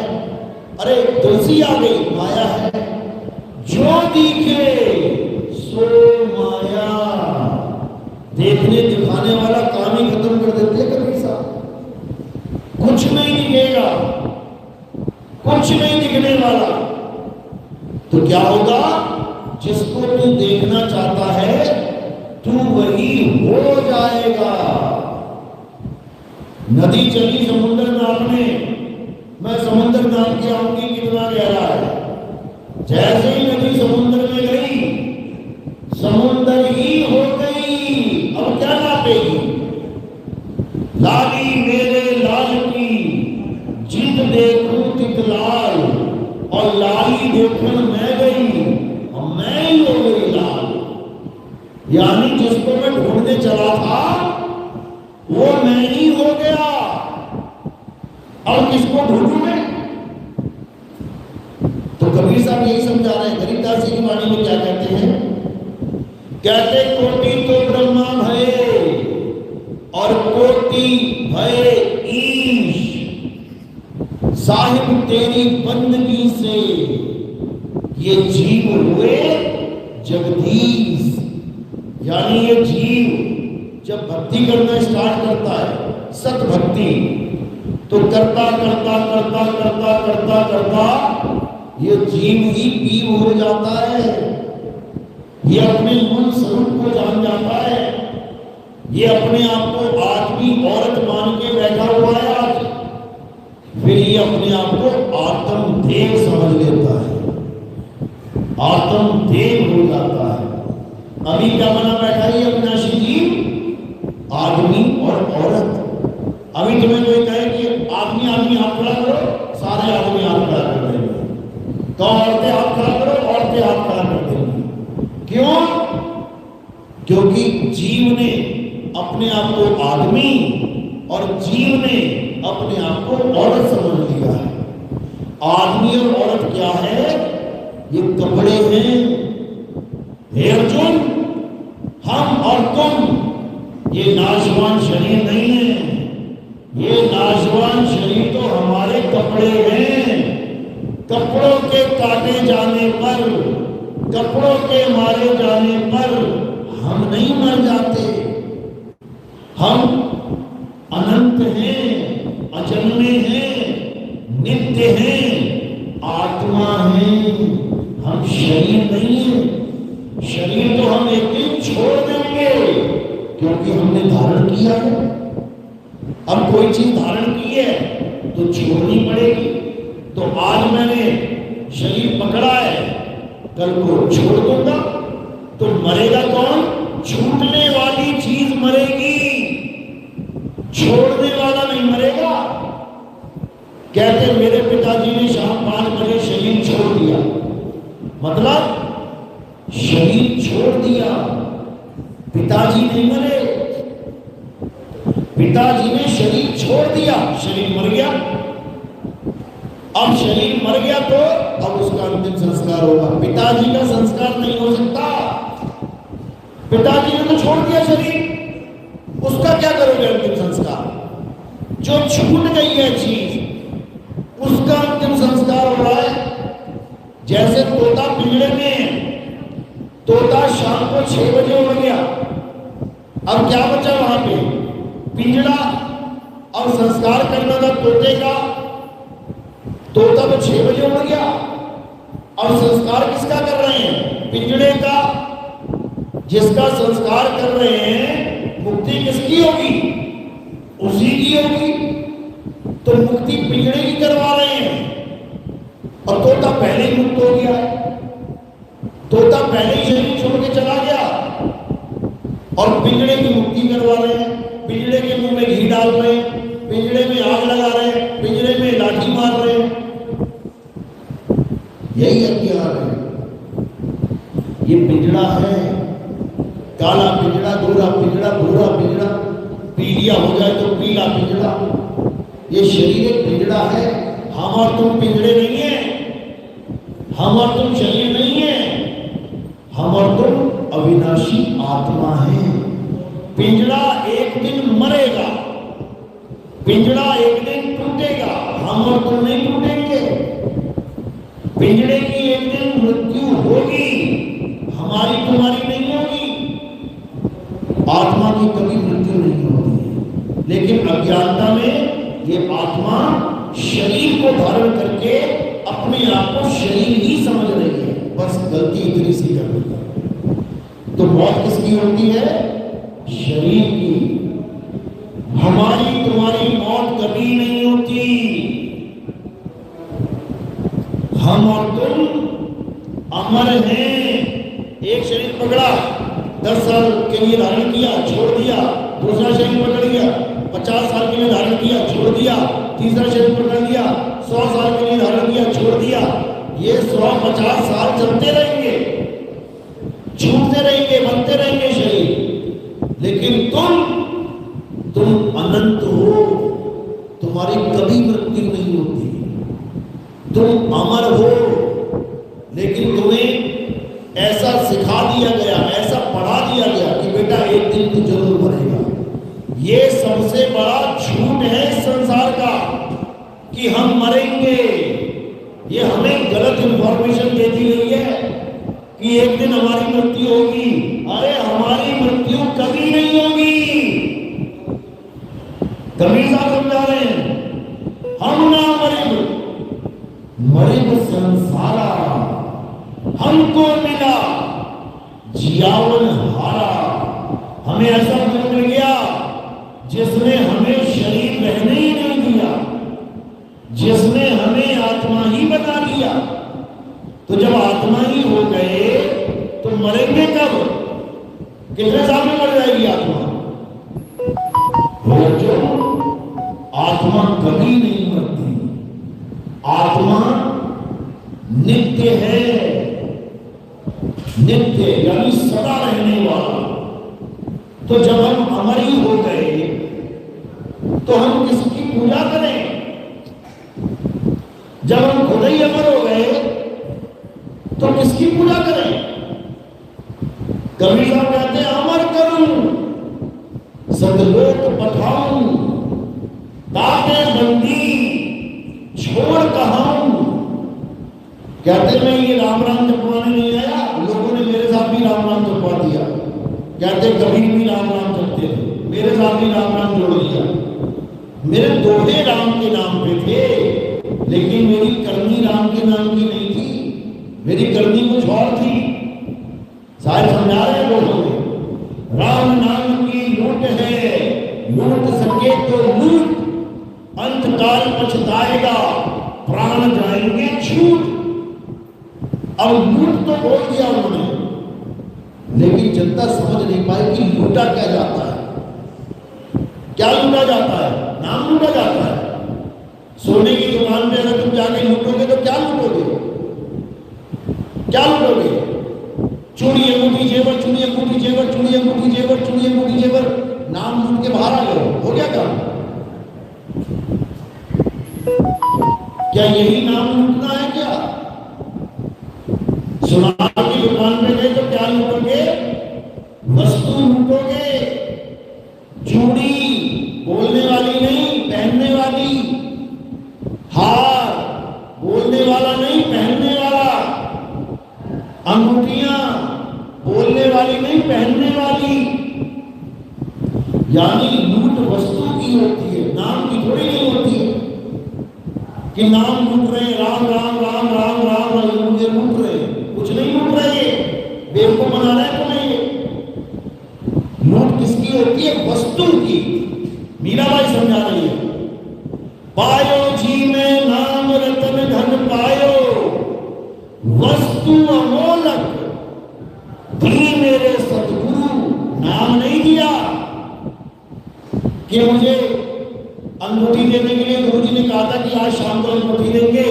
अरे तुलसी आ गई, माया है। जो दिखे सो माया। देखने दिखाने वाला काम ही खत्म कर देते हैं कबीर साहब। कुछ नहीं दिखेगा, कुछ नहीं दिखने वाला। तो क्या होगा? जिसको तू देखना चाहता है, तू वही हो जाएगा। नदी चली समुद्र नापने, मैं समुद्र नाप के आऊंगी कितना गहरा है। जैसे ही नदी समुद्र में गई, समुद्र ही हो गई। अब क्या नापेगी? लाली मेरे लाल की जित देखूं तितलाल, और लाली देखन मैं गई, और मैं ही हो गई लाल। यानी जिसको मैं ढूंढने चला था, वो मैं ही हो गया। और किसको ढूंढूं मैं? तो कबीर साहब यही समझा रहे हैं। गरीबदास जी की वाणी में क्या कहते हैं? कहते कोटि तो ब्रह्मा भये और कोटि भये ईश, साहिब तेरी बंदगी से ये जीव हुए जगदीश। यानी ये जीव जब भक्ति करना स्टार्ट करता है, सत भक्ति, तो करता करता करता करता करता करता ये जीव ही पीव हो जाता है। ये अपने मूल स्वरूप को जान जाता है। ये अपने आप को आदमी औरत मान के बैठा हुआ है आज। फिर ये अपने आप को आत्मदेव समझ लेता है, आत्मदेव हो जाता है। अभी क्या बना बैठा है अविनाशी जी? आदमी और औरत। अभी तुम्हें कोई कहे कि आदमी आदमी हाथ खड़ा करो, सारे आदमी हाथ खड़ा कर देंगे। तो औरतें हाथ खड़ा करो, औरतें हाथ खड़ा कर देंगी। क्यों? क्योंकि जीव ने अपने आप को आदमी और जीव ने अपने आप को औरत समझ लिया है। आदमी और औरत क्या है? ये कपड़े हैं। हे अर्जुन, हम और तुम ये नाशवान शरीर नहीं है। ये नाशवान शरीर तो हमारे कपड़े हैं। कपड़ों के काटे जाने पर, कपड़ों के मारे जाने पर हम नहीं मर जाते। हम अनंत हैं, अजन्मे हैं, नित्य हैं, आत्मा हैं। हम शरीर नहीं है। शरीर तो हम एक दिन छोड़ देंगे, क्योंकि हमने धारण किया है। अब कोई चीज चीज धारण की है तो छोड़नी पड़ेगी। तो आज मैंने शरीर पकड़ा है, कल को छोड़ दूंगा तो मरेगा कौन? छूटने वाली चीज मरेगी, छोड़ने वाला नहीं मरेगा। कहते मेरे पिताजी ने शाम 5 बजे शरीर छोड़ दिया, मतलब शरीर छोड़ दिया, पिताजी नहीं मरे, पिताजी ने शरीर छोड़ दिया, शरीर मर गया। अब शरीर मर गया तो अब उसका अंतिम संस्कार होगा। पिताजी का संस्कार नहीं हो सकता, पिताजी ने तो छोड़ दिया शरीर, उसका क्या करोगे अंतिम संस्कार? जो छूट गई है चीज उसका अंतिम संस्कार हो रहा है। जैसे तोता पिंजरे में है, तोता शाम को 6 बजे उड़ गया, अब क्या बचा वहां पे? पिंजरा। और संस्कार करना था तोते का, तोता तो 6 बजे उड़ गया, और संस्कार किसका कर रहे हैं? पिंजरे का। जिसका संस्कार कर रहे हैं मुक्ति किसकी होगी? उसी की होगी। तो मुक्ति पिंजरे की करवा रहे हैं, और तोता पहले ही मुक्त हो गया, तोता पहले ही शरीर छोड़ के चला गया, और पिंजरे की मुक्ति करवा रहे हैं। पिंजरे के मुंह में घी डाल रहे हैं, पिंजरे में आग लगा रहे हैं, पिंजरे में लाठी मार रहे हैं। यही अज्ञान है। ये पिंजरा है, काला पिंजरा, गोरा पिंजरा, भूरा पिंजरा, पीलिया हो जाए तो पीला पिंजरा। ये शरीर एक पिंजरा है। हम और तुम पिंजरे नहीं है, हम और तुम शरीर नहीं है, हम और तुम अविनाशी आत्मा है। पिंजरा एक दिन मरेगा, पिंजरा एक दिन टूटेगा, हम और तुम नहीं टूटेंगे। पिंजरे की एक दिन मृत्यु होगी, हमारी तुम्हारी नहीं होगी। आत्मा की कभी मृत्यु नहीं होती है, लेकिन अज्ञानता में ये आत्मा शरीर को धारण करके अपने आप को शरीर ही समझ रही है। बस गलती इतनी सी कर रही है। तो मौत किसकी होती है? शरीर की। हमारी तुम्हारी मौत कभी नहीं होती। हम और तुम अमर हैं। एक शरीर पकड़ा, 10 साल के लिए धारण किया, छोड़ दिया। दूसरा शरीर पकड़ लिया, 50 साल के लिए धारण किया, छोड़ दिया। तीसरा शरीर पकड़ लिया, 100 साल के लिए धारण किया, छोड़ दिया। ये 100-50 साल चलते रहेंगे, छूटते रहेंगे, बनते रहेंगे शरीर। लेकिन तुम अनंत हो, तुम्हारी कभी मृत्यु नहीं होती। तुम अमर हो, लेकिन तुम्हें ऐसा सिखा दिया गया, ऐसा पढ़ा दिया गया कि बेटा एक दिन तू जरूर मरेगा। ये सबसे बड़ा झूठ है संसार का कि हम मरेंगे। ये हमें गलत इंफॉर्मेशन दे दी गई है कि एक दिन हमारी मृत्यु होगी। अरे हमारी मृत्यु कभी नहीं होगी। कबीर साहब समझा रहे हैं, हम ना मरे संसारा, हमको मिला जियावन हारा। हमें ऐसा मिल गया जिसने हमें शरीर रहने ही नहीं दिया, जिसने हमें आत्मा ही बना दिया। तो जब आत्मा ही हो गए तो मरेंगे कब? कितने साल में मर जाएगी आत्मा? जो आत्मा कभी नहीं मरती, आत्मा नित्य है, नित्य यानी सदा रहने वाला। तो जब हम अमर ही हो गए तो हम किसकी पूजा करें? जब हम खुद ही अमर हो गए तो किसकी पूजा करें? कबीर साहब कहते हैं, अमर करूं सदलोक पठाऊं, ताके बंदी छोड़ कहाऊं। कहते मैं ये राम राम जपवाने नहीं आया, लोगों ने मेरे साथ भी राम राम जपवा दिया। कहते कबीर भी राम राम जपते थे, मेरे साथ भी राम राम जोड़ दिया। मेरे दोहे राम के नाम पे थे, लेकिन मेरी करनी राम के नाम की नहीं थी, मेरी करनी कुछ और थी। शायद समझा रहे लोगों ने, राम नाम की लूट है, लूट सके तो लूट, अंतकाल पछताएगा, प्राण जाएंगे छूट। अब लूट तो बोल दिया उन्होंने, लेकिन जनता समझ नहीं पाई कि लूटा क्या जाता है। क्या लूटा जाता है? नाम लूटा जाता है। सोने की दुकान पे अगर तुम जाके लूटोगे तो क्या लूटोगे? क्या लूटोगे? चूड़ी अंगूठी जेवर, चूड़ी अंगूठी जेवर, चूड़ी अंगूठी जेवर, चूड़ी अंगूठी जेवर, नाम लूट के बाहर आ गए, हो गया काम। क्या यही नाम लूटना है? क्या सुनार की दुकान पे गए तो क्या लूटोगे? वस्तु लूटोगे। चूड़ी बोलने वाली नहीं, पहनने वाली। हार बोलने वाला नहीं, पहनने वाला। अंगूठियां बोलने वाली नहीं, पहनने वाली। यानी लूट वस्तु की होती है, नाम की थोड़ी नहीं होती है कि नाम लूट रहे हैं, राम राम राम राम राम मुझे लूट रहे हैं। कुछ नहीं लूट रहे, बेवकूफ बना रहे हैं तुम्हें। लूट किसकी होती है? वस्तु की। मीराबाई समझा रही है, पायो जी में नाम रतन धन पायो, वस्तु अमोलक दी मेरे सतगुरु। नाम नहीं दिया कि मुझे अंगूठी देने के लिए गुरुजी ने कहा था कि आज शाम को अंगूठी देंगे,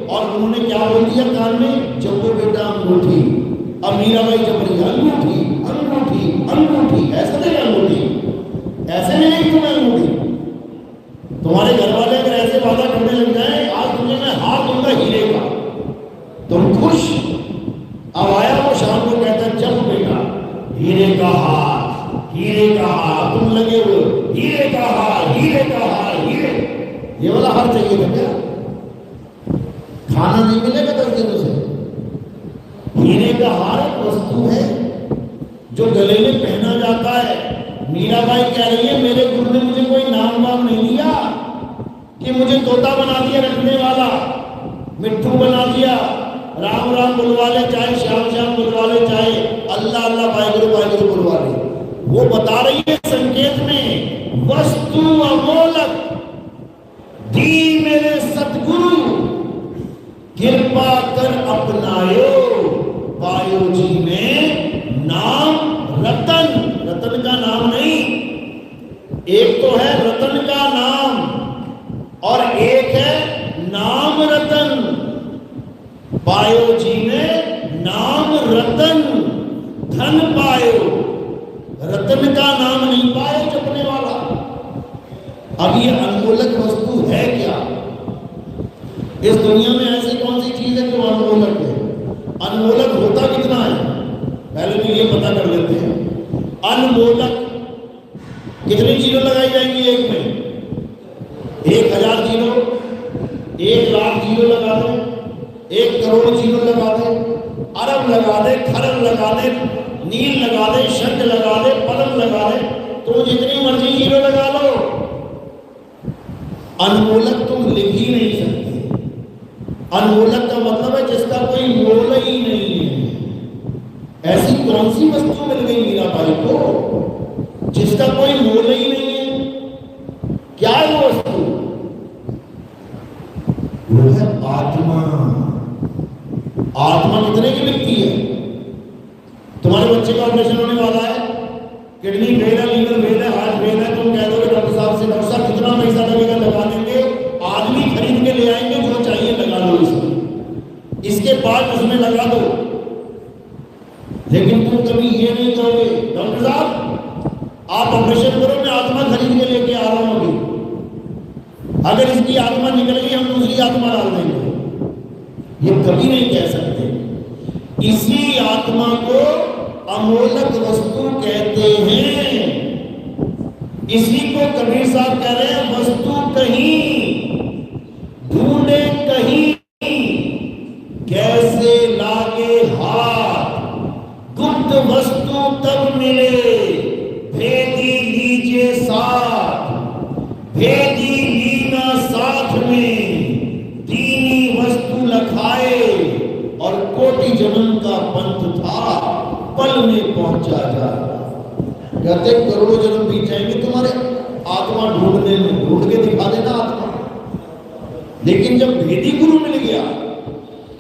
और उन्होंने क्या बोल दिया कान में? जब बेटा अंगूठी। अब मीराबाई जब रही अंगूठी अंगूठी अंगूठी, ऐसे नहीं अंगूठी, ऐसे नहीं तुम्हें अंगूठी। तुम्हारे घर वाले अगर ऐसे वादा करने लग जाए, आज तुमने मैं हाथ दूंगा हीरे का, तुम खुश। अब आया वो शाम को कहता जब बेटा हीरे का हार, हीरे का हार, तुम लगे हो हीरे का हार, हीरे का हार, हीरे। ये वाला हार चाहिए था क्या? खाना नहीं मिलेगा 10 दिनों से। हीरे का हार एक वस्तु है जो गले में पहना जाता है। मीराबाई कह रही है मेरे गुरु ने मुझे कोई नाम वाम नहीं दिया कि मुझे तोता बना दिया रखने वाला, मिट्टू बना दिया, राम राम बुलवा ले चाहे श्याम श्याम बुलवा ले चाहे अल्लाह अल्लाह वाहिगुरु बुलवा ले। वो बता रही है संकेत में, वस्तु अमोलक दी मेरे सतगुरु, कृपा कर अपनायो, पायो जी में नाम रतन। रतन का नाम नहीं, एक तो है रतन का नाम और एक है नाम रतन। पायो जी में नाम रतन, धन पायो। रतन का नाम नहीं पायो जपने वाला। अब ये अनमोलक वस्तु है क्या? इस दुनिया में ऐसी कौन सी चीज है जो अनमोलक है? अनमोलक होता कितना है पहले तो ये पता कर लेते हैं। अनमोलक कितनी जीरो लगाई जाएंगी एक में? 1000 जीरो, 1 लाख जीरो लगा दे, 1 करोड़ जीरो लगा दे, अरब लगा दे, खरब लगा दे, नील लगा दे, शंख लगा दे, पलम लगा दे, तो जितनी मर्जी जीरो लगा लो, अनमोलक तुम लिख ही नहीं सकते। अनमोलक का मतलब है जिसका कोई मोल ही नहीं है। ऐसी कौन सी वस्तु मिल गई मीराबाई को जिसका कोई मोल ही नहीं है? क्या है वो वस्तु? वो है आत्मा। आत्मा कितने की बिकती है? तुम्हारे बच्चे का ऑपरेशन होने वाला है, किडनी फेल है, लीवर फेल है, हार्ट फेल है, तुम कह दोगे डॉक्टर साहब से डॉक्टर साहब कितना पैसा लगेगा? लगा देंगे। आदमी खरीद के ले आएंगे, जो चाहिए लगा लो इसमें, इसके बाद उसमें लगा दो। लेकिन तुम कभी ये नहीं कहोगे डॉक्टर साहब आप ऑपरेशन करो, मैं आत्मा खरीद के लेके आ रहा हूं अभी, अगर इसकी आत्मा निकल गई हम दूसरी आत्मा डाल देंगे। ये कभी नहीं कह सकते। इसी आत्मा को अमोलक वस्तु कहते हैं। इसी को कबीर साहब कह रहे हैं, वस्तु कहीं ढूंढे कहीं, कैसे लागे हाथ, गुप्त वस्तु तब मिले, भेदी लीजिए साथ, भेदी लीना साथ में, दीनी वस्तु लखाए, और कोटि जन्म का पंथ था, पल में पहुंचा जा। कहते करोड़ों जन्म बीत जाएंगे तुम्हारे आत्मा ढूंढने में, ढूंढ के दिखा देना आत्मा। लेकिन जब भेदी गुरु मिल गया,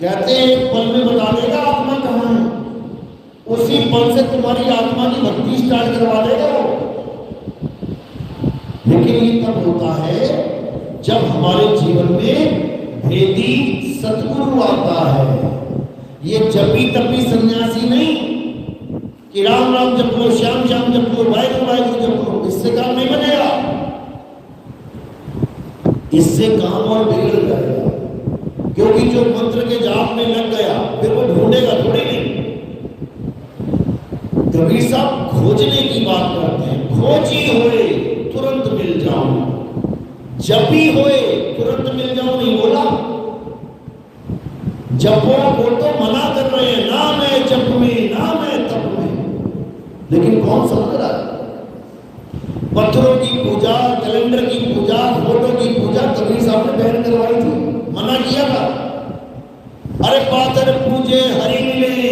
कहते हैं एक पल में बता देगा आत्मा कहाँ है, उसी पल से तुम्हारी आत्मा की भक्ति स्टार्ट करवा देगा वो। लेकिन ये तब होता है जब हमारे जीवन में भेदी सतगुरु आता है। ये जपी तपी सन्यासी नहीं कि राम राम जप लो, श्याम श्याम जप लो, वाहिगुरु वाहिगुरु जप लो, इससे काम नहीं बनेगा। इससे काम और बिगड़ जाएगा, क्योंकि जो मंत्र के जाप में लग गया फिर वो ढूंढेगा थोड़ी नहीं। कबीर साहब खोजने की बात करते हैं, खोजी होए तुरंत मिल जाऊं, जपी होए तुरंत मिल जाऊं नहीं बोला। जपो को तो मना कर रहे हैं, ना मैं जप में ना मैं तप में, लेकिन कौन समझ रहा है? पत्थरों की पूजा, कैलेंडर की पूजा, फोटो की पूजा कबीर साहब ने बैन करवाई थी, मना किया था। अरे पाथर पूजे हरि मिले,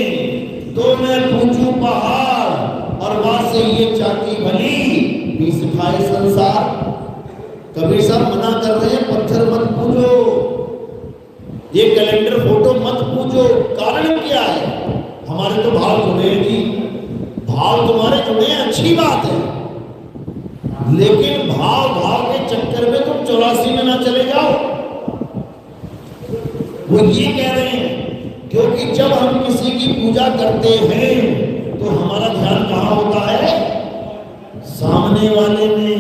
तो मैं पूजू पहाड़, और वहां से ये चाकी भली भी सिखाए संसार। कबीर साहब मना कर रहे हैं, पत्थर मत पूजो, ये कैलेंडर फोटो मत पूजो। कारण क्या है? हमारे तो भाव जुड़े हैं जी, भाव तुम्हारे जुड़े हैं, अच्छी बात है, लेकिन भाव भाव के चक्कर में तुम 84 में ना चले जाओ। वो ये कह रहे हैं क्योंकि जब हम किसी की पूजा करते हैं तो हमारा ध्यान कहाँ होता है? सामने वाले में,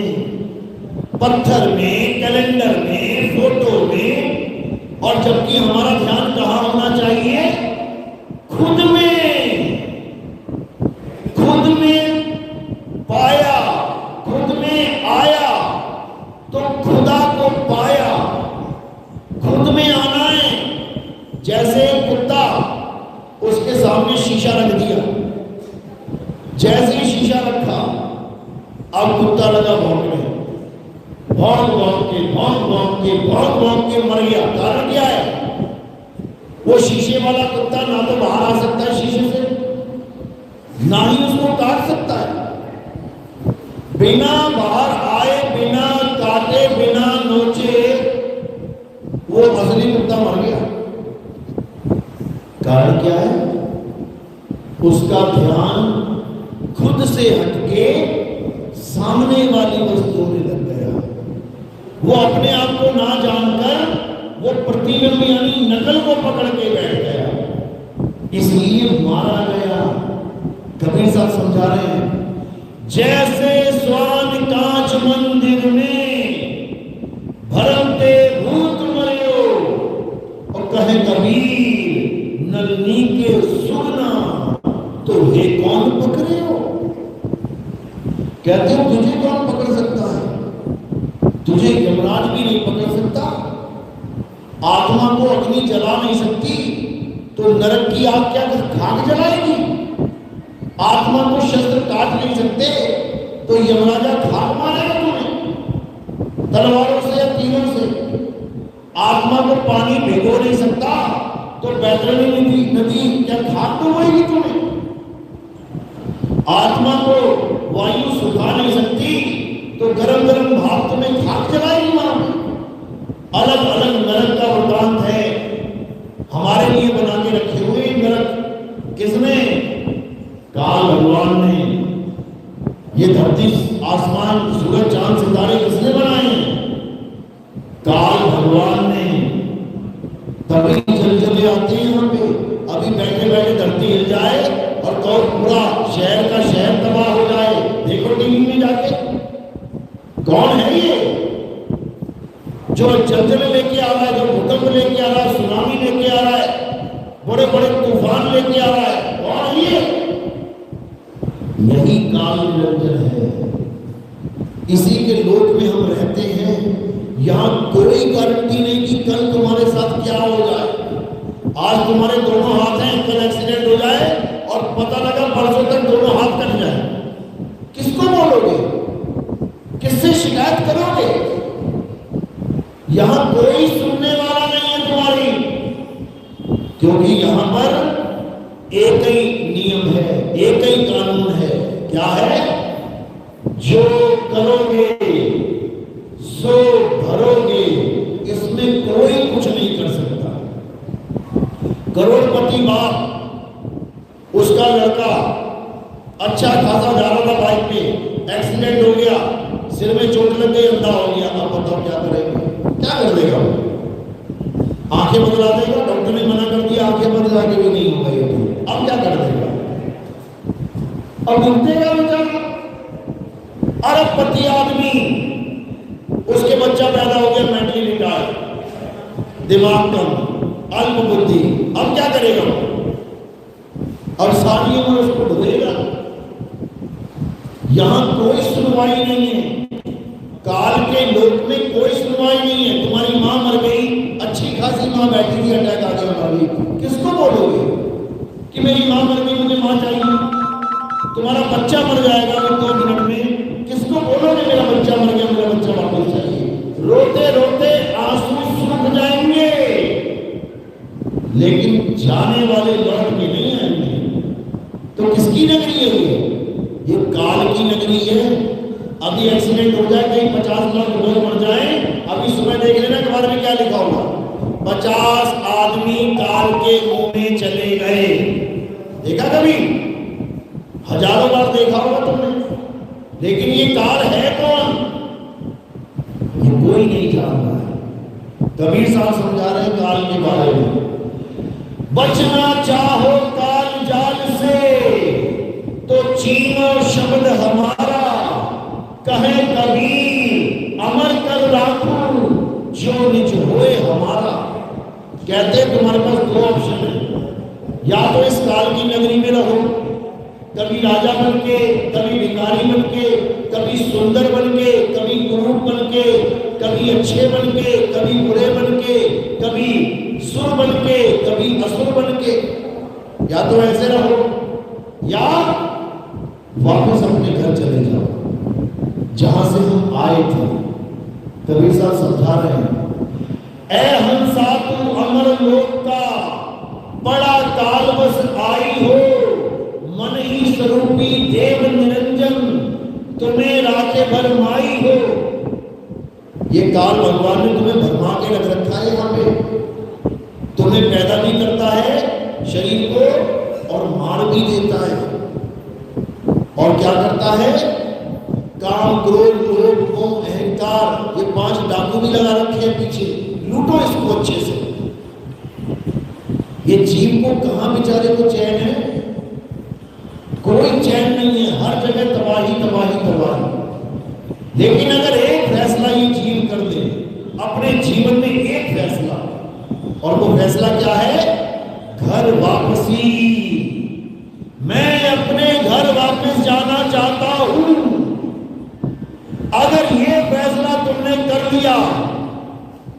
पत्थर में, कैलेंडर में, फोटो में, और जबकि हमारा ध्यान कहाँ होना चाहिए? खुद में। खुद में पाया, खुद में आया तो खुदा को पाया। खुद में आना है। जैसे कुत्ता, उसके सामने शीशा रख दिया, जैसे ही शीशा रखा अब कुत्ता लगा भौंकने, भौंक भौंक के भौंक भौंक के भौंक भौंक के मर गया। कारण क्या है? वो शीशे वाला कुत्ता ना तो बाहर आ सकता है शीशे से, ना ही उसको काट सकता है। बिना बाहर आए, बिना काटे, बिना नोचे वो असली कुत्ता मर गया। कारण क्या है? उसका ध्यान खुद से हटके सामने वाली वस्तु में लग गया। वो अपने आप को ना जानकर वो प्रतिबिंब यानी नकल को पकड़ के बैठ गया, इसलिए मारा गया। कबीर साहब समझा रहे हैं, जैसे स्वर्ण कांच मंदिर में भरमते भूत मरियो, और कहे कबीर नलनी के सुरना तो हे कौन पकड़े हो? कहते हो तुझे कौन पकड़ सकता है? तुझे यमराज भी नहीं पकड़ सकता। आत्मा को अग्नि जला नहीं सकती तो नरक की आग क्या खाक जलाएगी? आत्मा को शस्त्र काट नहीं सकते तो यमराजा खाक मारेगा तुम्हें तलवारों से या तीरों से। आत्मा को पानी भिगो नहीं सकता तो बैतरणी नदी क्या खाक डुबोएगी तुम्हें? आत्मा को वायु सुखा नहीं सकती तो गरम गरम भाप तुम्हें खाक जलाएगी वहां में। अलग अलग नरक का वृतांत है हमारे लिए बना के रखे हुए। नरक किसने? काल भगवान ने। ये धरती आसमान सूरज चांद सितारे किसने बनाए हैं? काल भगवान ने। तभी जलजले आते हैं यहाँ पे। अभी बैठे बैठे धरती हिल जाए और तो पूरा शहर का शहर तबाह हो जाए, देखो टीवी में जाके। कौन है ये जो जलजले लेके आ रहा है, जो भूकंप लेके आ रहा है, सुनामी लेके आ रहा है, बड़े बड़े तूफान लेके आ रहा है? कौन है ये? यही काल निरंजन है। इसी के लोक में हम रहते हैं। यहाँ कोई गारंटी नहीं कि कल तुम्हारे साथ क्या हो जाए। आज तुम्हारे दोनों हाथ हैं, कल एक्सीडेंट हो जाए और पता लगा परसों तक दोनों हाथ कट जाए, किसको बोलोगे? किससे शिकायत करोगे? यहां कोई सुनने वाला नहीं है तुम्हारी, क्योंकि यहां पर एक ही नियम है, एक ही कानून है। क्या है? जो करोगे सो भरोगे। इसमें कोई अंधा हो गया, अब बताओ क्या करेगा, क्या कर देगा? आंखें बदला देगा, डॉक्टर ने मना कर दिया आंखें बदला के भी नहीं होगा ये, तो अब क्या कर देगा? अब भुगतेगा बेचारा। अरबपति आदमी, उसके बच्चा पैदा हो गया मेंटली रिटार्ड, दिमाग कम, अल्प बुद्धि, अब क्या करेगा? अब सारी उम्र उसको ढूंढेगा। यहां कोई सुनवाई नहीं है, काल के लोक में कोई सुनवाई नहीं है। तुम्हारी मां मर गई, अच्छी खासी मां बैठी थी, अटैक आ गया मर गई, किसको बोलोगे कि मेरी मां मर गई, मुझे मां चाहिए? तुम्हारा बच्चा मर जाएगा 2 मिनट में, किसको बोलोगे मेरा बच्चा मर गया, मेरा बच्चा वापस चाहिए? रोते रोते आंसू सूख जाएंगे, लेकिन जाने वाले लौट के नहीं आएंगे। तो किसकी नगरी है ये काल की नगरी है। अभी एक्सीडेंट हो जाए, कहीं 50 लाख लोग मर जाए, अभी सुबह देख लेना अखबार में क्या लिखा होगा, 50 आदमी काल के मुंह में चले गए। देखा कभी? हजारों बार देखा होगा तुमने, लेकिन ये काल है कौन? ये कोई नहीं जानता है। कबीर साहब समझा रहे हैं काल के बारे में, बचना चाहो काल जाल से तो छीनो शब्द हमारा, कहे कबीर अमर कर राखू जो निज होए हमारा। कहते तुम्हारे पास 2 ऑप्शन है, या तो इस काल की नगरी में रहो, कभी राजा बन के, कभी भिखारी बन के, कभी सुंदर बन के, कभी कुरूप बन के, कभी अच्छे बन के, कभी बुरे बन के, कभी सुर बन के, कभी असुर बन के। या तो ऐसे रहो, या वापस अपने घर चले जाओ जहां से हम आए थे। कबीर साहब समझा रहे हैं, ऐ हंसा तू अमर लोक का बड़ा काल बस आई हो, मन ही स्वरूपी देव निरंजन तुम्हें राखे भरमाई हो। ये काल भगवान ने तुम्हें भरमा के रख रखा है, यहाँ पे तुम्हें पैदा भी करता है शरीर को और मार भी देता है। और क्या करता है? काम, क्रोध, लोभ, मोह, अहंकार, ये 5 डाकू भी लगा रखे हैं पीछे, लूटो इसको अच्छे से। ये जीव को कहां बेचारे को चैन है? कोई चैन नहीं है, हर जगह तबाही तबाही तबाही। लेकिन अगर एक फैसला ये जीव कर दे अपने जीवन में, एक फैसला, और वो फैसला क्या है? घर वापसी। मैं अपने घर वापस जाना चाहता हूं। अगर ये फैसला तुमने कर लिया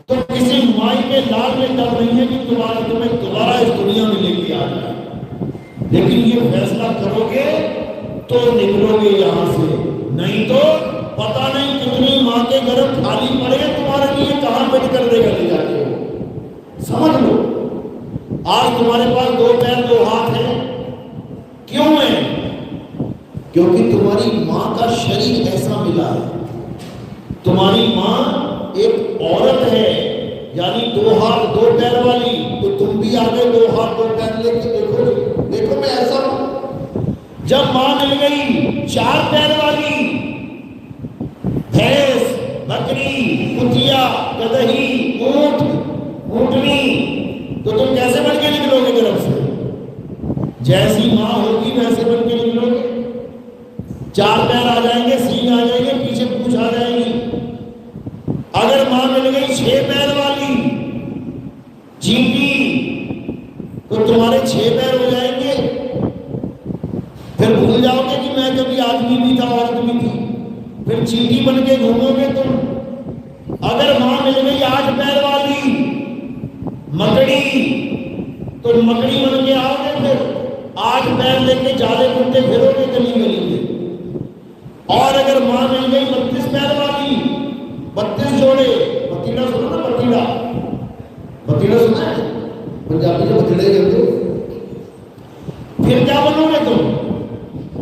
तो किसी माई के लाल में डर नहीं है कि तुम्हें दोबारा इस दुनिया में लेके आ जाए। लेकिन ये फैसला करोगे तो निकलोगे यहां से, नहीं तो पता नहीं कितनी मां के गर्भ खाली पड़े तुम्हारे लिए, कहां मिट कर देगा ले जाके। समझ लो, आज तुम्हारे पास 2 पैर 2 हाथ हैं, क्यों है? क्योंकि तुम्हारी मां का शरीर ऐसा मिला है। तुम्हारी मां एक औरत है, यानी 2 हाथ 2 पैर वाली, तो तुम भी आ गए 2 हाथ 2 पैर लेके। देखो देखो मैं ऐसा हूं। जब मां मिल गई 4 पैर वाली, भैंस, बकरी, कुतिया, गदही, ऊंट, ऊंटनी, तो तुम कैसे बन के निकलोगे गर्भ से? जैसी मां होगी वैसे बन के निकलोगे। 4 पैर आ जाएंगे, सींग आ जाएंगे, पीछे पूंछ आ जाएगी। अगर मां मिल गई 6 पैर वाली चींटी, तो तुम्हारे 6 पैर हो जाएंगे। फिर भूल जाओगे कि मैं कभी आदमी भी था, औरत भी थी, फिर चींटी बन के घूमोगे तुम। अगर मां मिल गई 8 पैर वाली मकड़ी, तो मकड़ी बन के आओगे, फिर 8 पैर लेके जाले कुत्ते फिरोगे गली गली में। और अगर मां मिल गई 32 पैर वाली, 32 जोड़े, बतीड़ा सुना ना, बतीड़ा, बतीड़ा सुना है पंजाबी में, बतीड़े कहते हो। फिर क्या बनोगे तुम?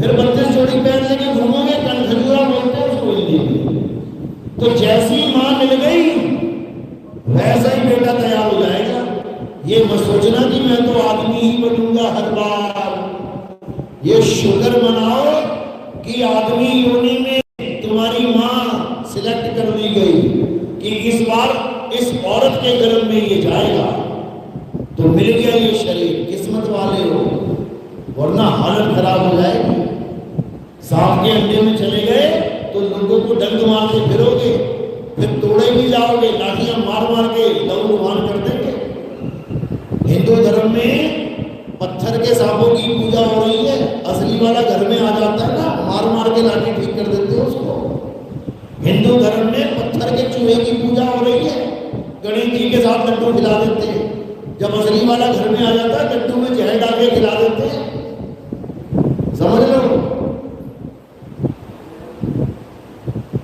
फिर 32 जोड़ी पैर लेके घूमोगे, कनखजूरा बोलते हैं उसको हिंदी में। तो जैसी मां मिल गई वैसा ही बेटा तैयार हो जाएगा। ये मत सोचना कि मैं तो आदमी ही बनूंगा हर बार। ये शुक्र मनाओ कि आदमी योनि में तुम्हारी मां सिलेक्ट कर दी बार इस औरत के गर्भ में ये जाएगा तो मिल गया ये शरीर, किस्मत वाले हो, वरना हालत खराब हो जाएगी। सांप के अंडे में चले गए तो लोगों को डंक मार के फिरोगे, फिर तोड़े भी जाओगे, लाठियां मार मार के लहूलुहान कर देंगे। हिंदू धर्म में पत्थर के सांपों की पूजा हो रही है, असली वाला घर में आ जाता है ना, मार मार के लाठी ठीक कर देते हो उसको। हिंदू धर्म में पत्थर के चूहे की पूजा हो रही है, गणेश जी के साथ लड्डू खिला देते हैं। जब असली वाला घर में आ जाता है लड्डू में जहर डाल के खिला देते हैं। समझ लो,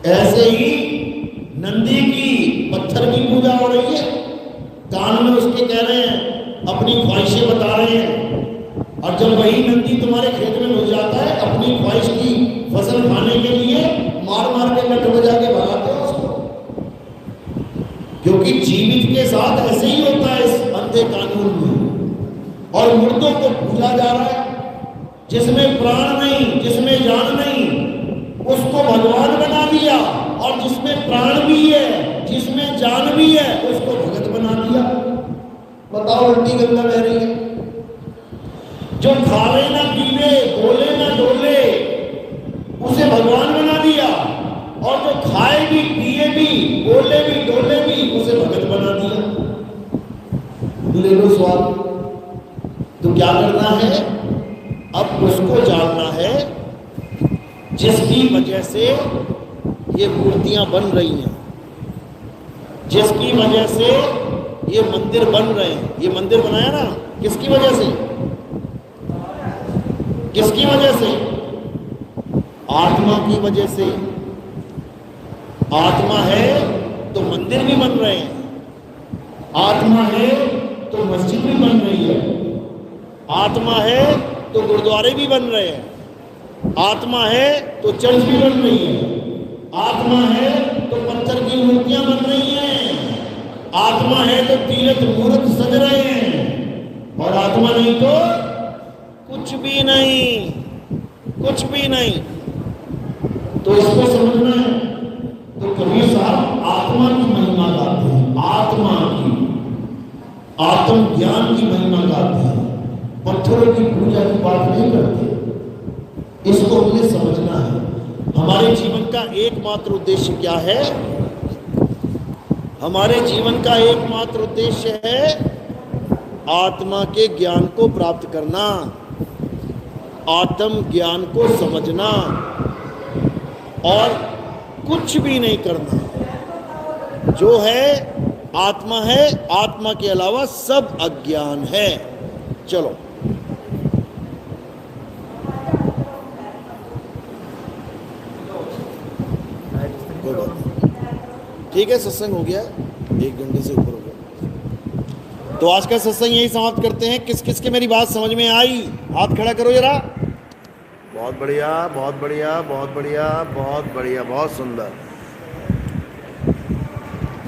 ऐसे ही नंदी की पत्थर की पूजा हो रही है, कान में उसके कह रहे हैं, अपनी ख्वाहिशें बता रहे हैं, और जब वही नंदी तुम्हारे खेत में घुस जाता है अपनी ख्वाहिश की फसल खाने के लिए मार मार के लट बजा के भगाते हो उसको। क्योंकि जीवित के साथ ऐसे ही होता है इस अंधे कानून में। और मुर्दों को पूजा जा रहा है, जिसमें प्राण नहीं, जिसमें जान नहीं, उसको भगवान बना दिया, और जिसमें प्राण भी है, जिसमें जान भी है, उसको भगत बना दिया। बताओ, उल्टी गंगा बह रही है। जो खावे ना पीवे, बोले ना डोले, उसे भगवान बना दिया, और जो खाए भी, पिए भी, बोले भी, डोले भी, उसे भगत बना दिया। ले लो स्वाद। तो क्या करना है? अब उसको जानना है जिसकी वजह से ये मूर्तियां बन रही हैं, जिसकी वजह से ये मंदिर बन रहे हैं। ये मंदिर बनाया ना किसकी वजह से? किसकी वजह से? आत्मा की वजह से। आत्मा है तो मंदिर भी बन रहे हैं, आत्मा है तो मस्जिद भी बन रही है, आत्मा है तो गुरुद्वारे भी बन रहे हैं, आत्मा है तो चर्च भी बन रही है, आत्मा है तो पत्थर की मूर्तियां बन रही हैं, आत्मा है तो तीर्थ मूर्त सज रहे हैं, और आत्मा नहीं तो कुछ भी नहीं, कुछ भी नहीं। तो इसको समझना है। तो कबीर साहब आत्मा की महिमा गाते हैं, आत्मा की, आत्म ज्ञान की महिमा गाते हैं, पत्थरों की पूजा की बात नहीं करते। इसको हमें समझना है। हमारे जीवन का एकमात्र उद्देश्य क्या है? हमारे जीवन का एकमात्र उद्देश्य है आत्मा के ज्ञान को प्राप्त करना, आत्म ज्ञान को समझना, और कुछ भी नहीं करना। जो है आत्मा है, आत्मा के अलावा सब अज्ञान है। चलो, ठीक है, सत्संग हो गया, 1 घंटे से ऊपर हो गया। तो आज का सत्संग यही समाप्त करते हैं। किस किस के मेरी बात समझ में आई? हाथ खड़ा करो जरा। बहुत बढ़िया, बहुत बढ़िया, बहुत बढ़िया, बहुत बढ़िया, बहुत सुंदर।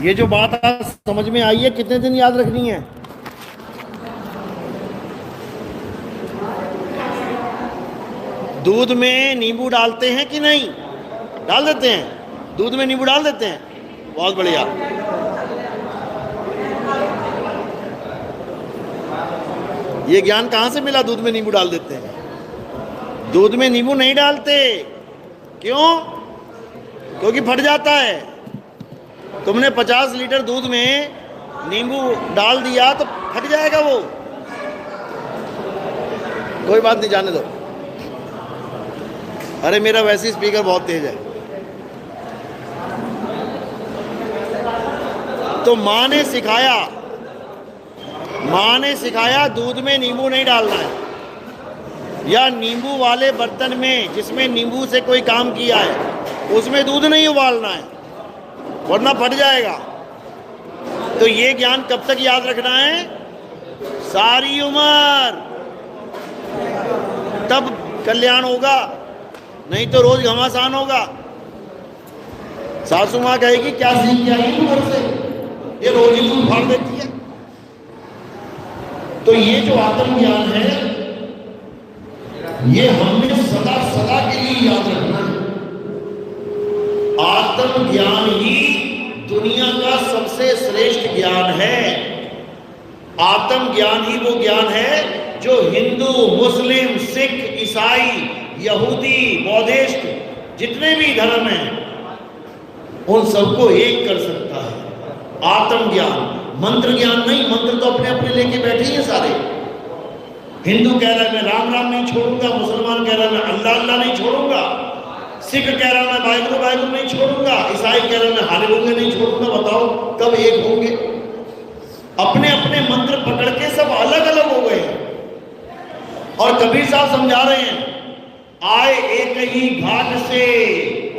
ये जो बात आज समझ में आई है, कितने दिन याद रखनी है? दूध में नींबू डालते हैं कि नहीं? डाल देते हैं। दूध में नींबू डाल देते हैं। बहुत बढ़िया। ये ज्ञान कहाँ से मिला? दूध में नींबू डाल देते हैं। दूध में नींबू नहीं डालते। क्यों? क्योंकि फट जाता है। तुमने 50 लीटर दूध में नींबू डाल दिया तो फट जाएगा वो। कोई बात नहीं, जाने दो। अरे मेरा वैसे स्पीकर बहुत तेज है। तो माँ ने सिखाया दूध में नींबू नहीं डालना है, या नींबू वाले बर्तन में जिसमें नींबू से कोई काम किया है उसमें दूध नहीं उबालना है, वरना फट जाएगा। तो ये ज्ञान कब तक याद रखना है? सारी उम्र, तब कल्याण होगा, नहीं तो रोज घमासान होगा। सासू माँ कहेगी क्या सीख के आई तू घर से, ये रोज ही दूध फाड़ देती है। तो ये जो आत्म ज्ञान है, ये हमें सदा सदा के लिए याद रखना है। आत्म ज्ञान ही दुनिया का सबसे श्रेष्ठ ज्ञान है। आत्म ज्ञान ही वो ज्ञान है जो हिंदू, मुस्लिम, सिख, ईसाई, यहूदी, बौद्धिस्ट जितने भी धर्म हैं उन सबको एक कर सकता है। आत्म ज्ञान, मंत्र ज्ञान नहीं। मंत्र तो अपने अपने लेके बैठे हैं सारे। हिंदू कह रहा है मैं राम राम नहीं छोड़ूंगा, मुसलमान कह रहा है मैं अल्लाह अल्लाह नहीं छोड़ूंगा, सिख कह रहा है मैं वाहिगुरु वाहिगुरु नहीं छोड़ूंगा, ईसाई कह रहा है मैं हालेलुया नहीं छोड़ूंगा। बताओ कब एक होंगे? अपने अपने मंत्र पकड़ के सब अलग अलग हो गए। और कबीर साहब समझा रहे हैं, आए एक ही घाट से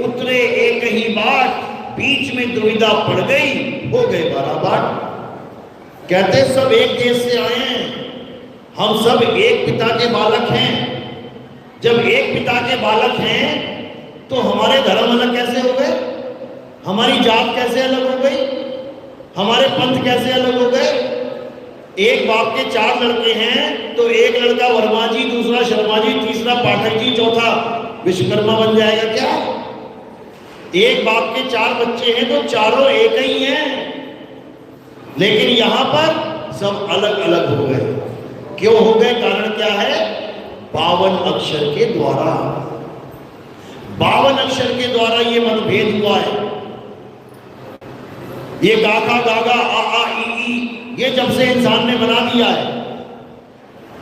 उतरे एक ही बाट, बीच में दुविधा पड़ गई हो गए 12 बाट। कहते सब एक देश से आए हैं, हम सब एक पिता के बालक हैं। जब एक पिता के बालक हैं तो हमारे धर्म अलग कैसे हो गए? हमारी जात कैसे अलग हो गई? हमारे पंथ कैसे अलग हो गए? एक बाप के 4 लड़के हैं तो एक लड़का वर्मा जी, दूसरा शर्मा जी, तीसरा पाठक जी, चौथा विश्वकर्मा बन जाएगा क्या? एक बाप के 4 बच्चे हैं तो चारों एक ही हैं, लेकिन यहां पर सब अलग अलग हो गए। क्यों हो गए? कारण क्या है? 52 अक्षर के द्वारा। 52 अक्षर के द्वारा ये मतभेद हुआ है। ये गागा गागा आ आ ई ये जब से इंसान ने बना दिया है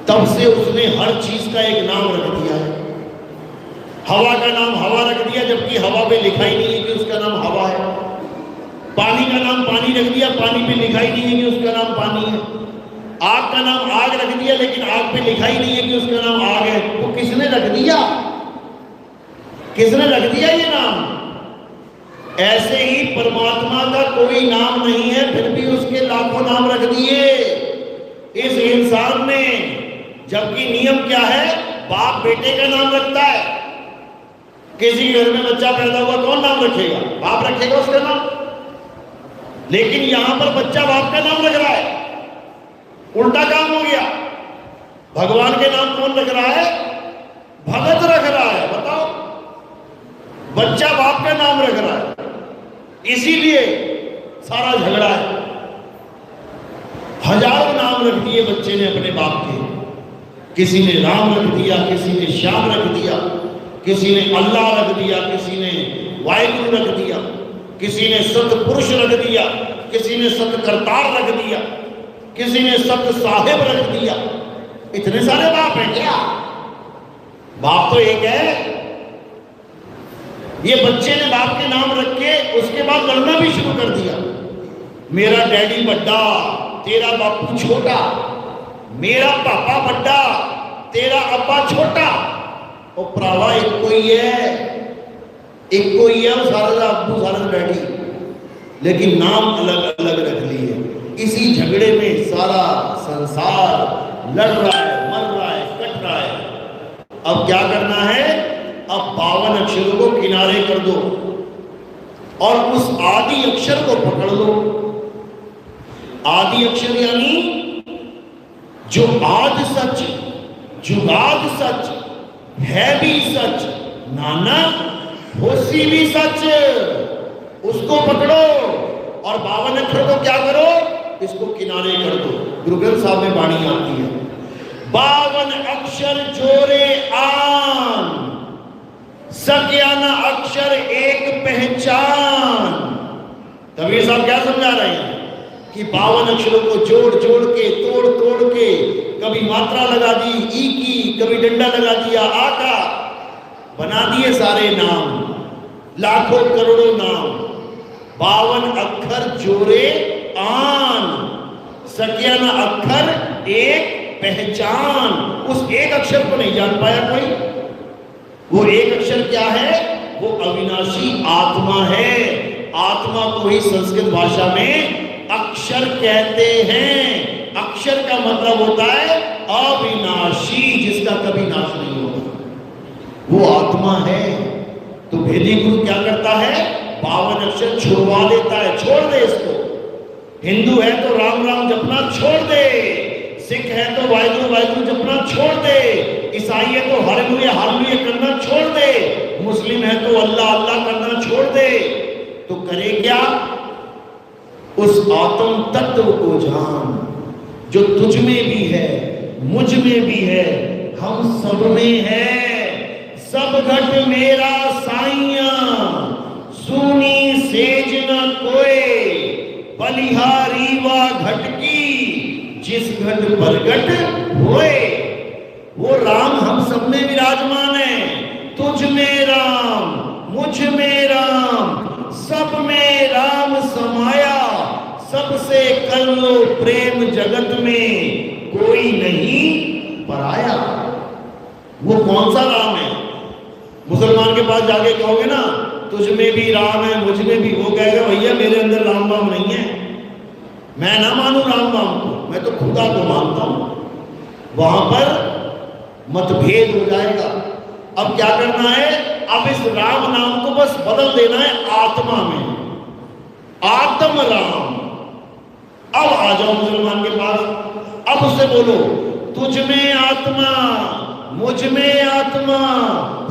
तब से उसने हर चीज का एक नाम रख दिया है। हवा का नाम हवा रख दिया, जबकि हवा पे लिखा ही नहीं है कि उसका नाम हवा है। पानी का नाम पानी रख दिया, पानी पे लिखा ही नहीं है कि उसका नाम पानी है। आग का नाम आग रख दिया, लेकिन आग पे लिखा ही नहीं है कि उसका नाम आग है। तो किसने रख दिया? किसने रख दिया ये नाम? ऐसे ही परमात्मा का कोई नाम नहीं है, फिर भी उसके लाखों नाम रख दिए इस इंसान ने। जबकि नियम क्या है? बाप बेटे का नाम रखता है। किसी घर में बच्चा पैदा हुआ कौन नाम रखेगा? बाप रखेगा उसका नाम। लेकिन यहां पर बच्चा बाप का नाम रख रहा है, उल्टा काम हो गया। भगवान के नाम कौन रख रहा है? भगत रख रहा है। बताओ, बच्चा बाप का नाम रख रहा है, इसीलिए सारा झगड़ा है। हजारों नाम रख दिए बच्चे ने अपने बाप के। किसी ने राम रख दिया, किसी ने श्याम रख दिया, किसी ने अल्लाह रख दिया, किसी ने वाहिगुरु रख दिया, किसी ने सतपुरुष रख दिया, किसी ने सतकर्तार रख दिया, किसी ने सत साहेब रख दिया। इतने सारे बाप हैं क्या? बाप तो एक है। ये बच्चे ने बाप के नाम रख के उसके बाद लड़ना भी शुरू कर दिया। मेरा डैडी बड्डा, तेरा बापू छोटा, मेरा पापा बड्डा, तेरा अब्बा छोटा। और प्रावा एक कोई है, एक कोई है, सारा अब्बू सारा डैडी, लेकिन नाम अलग अलग रख लिए। इसी झगड़े में सारा संसार लड़ रहा है, मर रहा है, कट रहा है। अब क्या करना है? अब 52 अक्षरों को किनारे कर दो और उस आदि अक्षर को पकड़ लो। आदि अक्षर यानी जो आज सच, जुगाद सच, है भी सच, नानक होसी भी सच, उसको पकड़ो। और 52 अक्षर को क्या करो? इसको किनारे कर दो। गुरु ग्रंथ साहब में वाणी आती है, 52 अक्षर जोरे आन, सज्ञान अक्षर एक पहचान। कबीर साहब क्या समझा रहे हैं कि 52 अक्षरों को जोड़ जोड़ के, तोड़ तोड़ के, कभी मात्रा लगा दी ई की, कभी डंडा लगा दिया आ का, बना दिए सारे नाम, लाखों करोड़ों नाम। 52 अक्षर जोड़े आन, सज्ञान अक्षर एक पहचान। उस एक अक्षर को नहीं जान पाया कोई। वो एक अक्षर क्या है? वो अविनाशी आत्मा है। आत्मा को ही संस्कृत भाषा में अक्षर कहते हैं। अक्षर का मतलब होता है अविनाशी, जिसका कभी नाश नहीं होगा, वो आत्मा है। तो भेदी गुरु क्या करता है? 52 अक्षर छुड़वा देता है। छोड़ दे इसको। हिंदू है तो राम राम जपना छोड़ दे, सिख है तो वाहिगुरु वाहिगुरु जपना छोड़ दे, ईसाई है तो हालेलुया हालेलुया करना छोड़ दे, मुस्लिम है तो अल्लाह अल्लाह करना छोड़ दे। तो करे क्या? उस आत्म तत्व को जान जो तुझ में भी है, मुझ में भी है, हम सब में है। सब घट मेरा साइया, सुनी सेज न कोय, बलिहारी वा घट की, जिस घट प्रगट होए। वो राम हम सब में विराजमान है। तुझ में राम, मुझ में राम, सब में राम समाया। सबसे कर लो प्रेम जगत में, कोई नहीं पराया। वो कौन सा राम है? मुसलमान के पास जाके कहोगे ना तुझ में भी राम है, मुझ में भी, वो कहेगा भैया मेरे अंदर राम बाम नहीं है, मैं ना मानू राम बाम को, मैं तो खुदा को मानता हूं। वहां पर मतभेद हो जाएगा। अब क्या करना है? अब इस राम नाम को बस बदल देना है आत्मा में, आत्म राम। अब आ जाओ मुसलमान के पास, अब उससे बोलो तुझ में आत्मा, मुझ में आत्मा,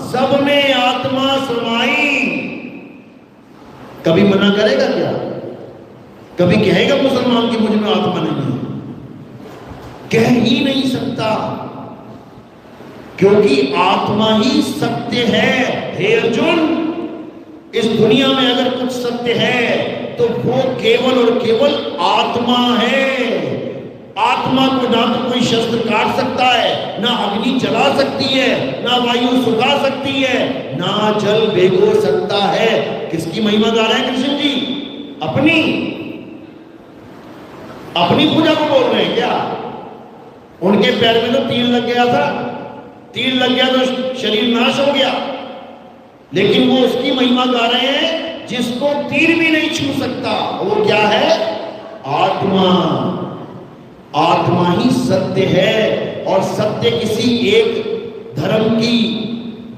सब में आत्मा समाई। कभी मना करेगा क्या? कभी कहेगा मुसलमान की मुझ में आत्मा नहीं है? कह ही नहीं सकता, क्योंकि आत्मा ही सत्य है। हे अर्जुन, इस दुनिया में अगर कुछ सत्य है तो वो केवल और केवल आत्मा है। आत्मा को ना तो कोई शस्त्र काट सकता है, ना अग्नि जला सकती है, ना वायु सुखा सकती है, ना जल भिगो सकता है। किसकी महिमा गा रहे हैं कृष्ण जी? अपनी अपनी पूजा को बोल रहे हैं क्या? उनके पैर में तो तीर लग गया था, तीर लग गया तो शरीर नाश हो गया, लेकिन वो उसकी महिमा गा रहे हैं जिसको तीर भी नहीं छू सकता। वो क्या है? आत्मा। आत्मा ही सत्य है, और सत्य किसी एक धर्म की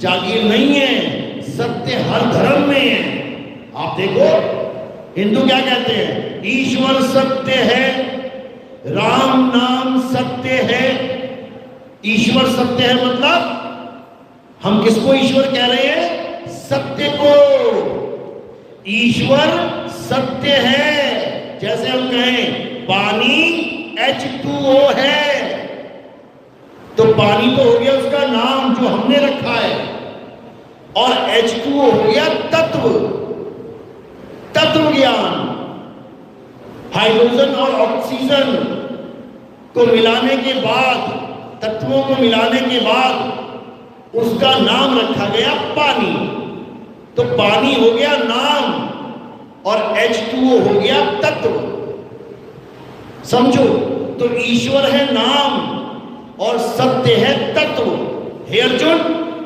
जागीर नहीं है, सत्य हर धर्म में है। आप देखो हिंदू क्या कहते हैं? ईश्वर सत्य है, राम नाम सत्य है। ईश्वर सत्य है मतलब हम किसको ईश्वर कह रहे हैं? सत्य को। ईश्वर सत्य है। जैसे हम कहें पानी H2O है, तो पानी तो हो गया उसका नाम जो हमने रखा है, और H2O हो गया तत्व, तत्व ज्ञान। हाइड्रोजन और ऑक्सीजन को मिलाने के बाद, तत्वों को मिलाने के बाद उसका नाम रखा गया पानी। तो पानी हो गया नाम और H2O हो गया तत्व। समझो, तो ईश्वर है नाम और सत्य है तत्व। हे अर्जुन,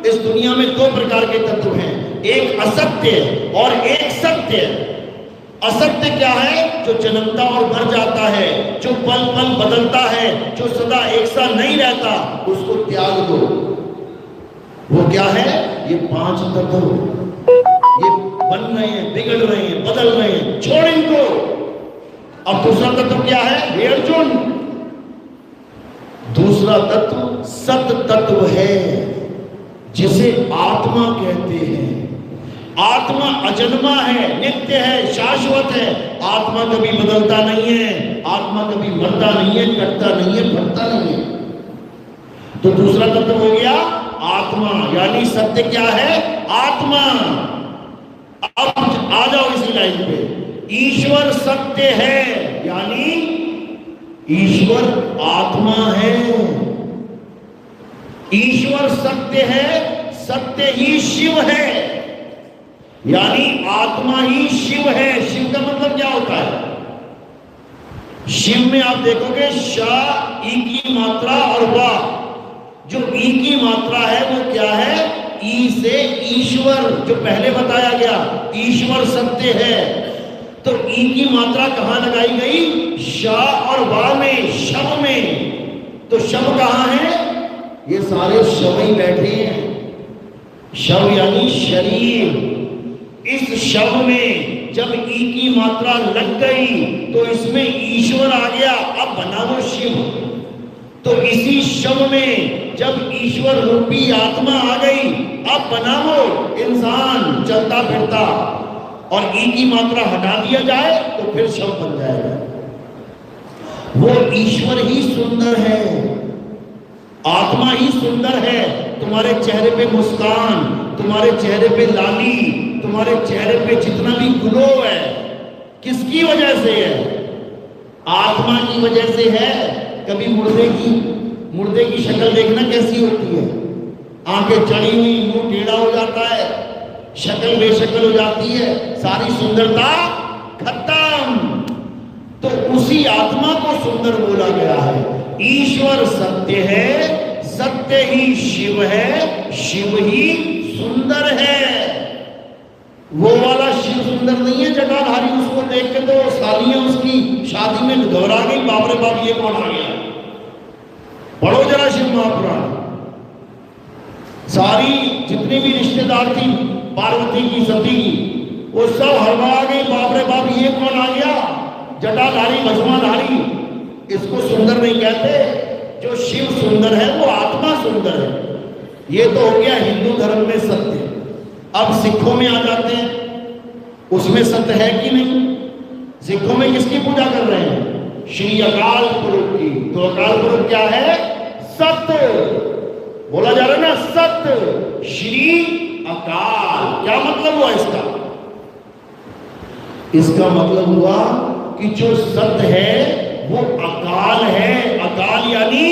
इस दुनिया में दो प्रकार के तत्व हैं, एक असत्य और एक सत्य। असत्य क्या है? जो जन्मता और मर जाता है, जो पल पल बदलता है, जो सदा एक सा नहीं रहता, उसको त्याग दो। वो क्या है? ये पांच तत्व, ये बन रहे हैं, बिगड़ रहे हैं, बदल रहे हैं, छोड़ इनको। अब दूसरा तत्व क्या है? हे अर्जुन, दूसरा तत्व सत तत्व है, जिसे आत्मा कहते हैं। आत्मा अजन्मा है, नित्य है, शाश्वत है। आत्मा कभी बदलता नहीं है, आत्मा कभी मरता नहीं है, कटता नहीं है, फटता नहीं है। तो दूसरा तत्व हो गया आत्मा, यानी सत्य क्या है? आत्मा। अब आ जाओ इसी लाइन पे। ईश्वर सत्य है, यानी ईश्वर आत्मा है। ईश्वर सत्य है, सत्य ही शिव है, यानी आत्मा ही शिव है। शिव का मतलब क्या होता है? शिव में आप देखोगे शा, ई की मात्रा और वाह। जो ई की मात्रा है वो क्या है? ई से ईश्वर, जो पहले बताया गया, ईश्वर सत्य है। तो ई की मात्रा कहां लगाई गई? शा और वाह में, शव में। तो शव कहां है? ये सारे शव ही बैठे हैं। शव यानी शरीर। इस शव में जब ई की मात्रा लग गई तो इसमें ईश्वर आ गया, अब बना वो शिव। तो इसी शव में जब ईश्वर रूपी आत्मा आ गई, अब बना वो इंसान चलता फिरता। और ई की मात्रा हटा दिया जाए तो फिर शव बन जाएगा। वो ईश्वर ही सुंदर है, आत्मा ही सुंदर है। तुम्हारे चेहरे पे मुस्कान, तुम्हारे चेहरे पे लाली, तुम्हारे चेहरे पे जितना भी ग्लो है, किसकी वजह से है? आत्मा की वजह से है। कभी मुर्दे की शक्ल देखना कैसी होती है, आंखें चढ़ी हुई, मुंह टेढ़ा हो जाता है, शक्ल बेशक्ल हो जाती है, सारी सुंदरता खत्म। तो उसी आत्मा को सुंदर बोला गया है। ईश्वर सत्य है, सत्य ही शिव है, शिव ही सुंदर है। वो वाला शिव सुंदर नहीं है जटाधारी, उसको देख के तो सालियां उसकी शादी में घबरा गई, बाप रे बाप ये कौन आ गया। पढ़ो जरा शिव महापुराण। सारी जितनी भी रिश्तेदार थी पार्वती की, सती की, वो सब हड़बड़ा गई, बाप रे बाप ये कौन आ गया, जटाधारी भस्माधारी। इसको सुंदर नहीं कहते। जो शिव सुंदर है वो आत्मा सुंदर है। ये तो हो गया हिंदू धर्म में सत्य। अब सिखों में आ जाते हैं, उसमें सत्य है कि नहीं? सिखों में किसकी पूजा कर रहे हैं? श्री अकाल पुरुष की। तो अकाल पुरुष क्या है? सत्य। बोला जा रहा है ना, सत्य श्री अकाल। क्या मतलब हुआ इसका? इसका मतलब हुआ कि जो सत्य है वो अकाल है। अकाल यानी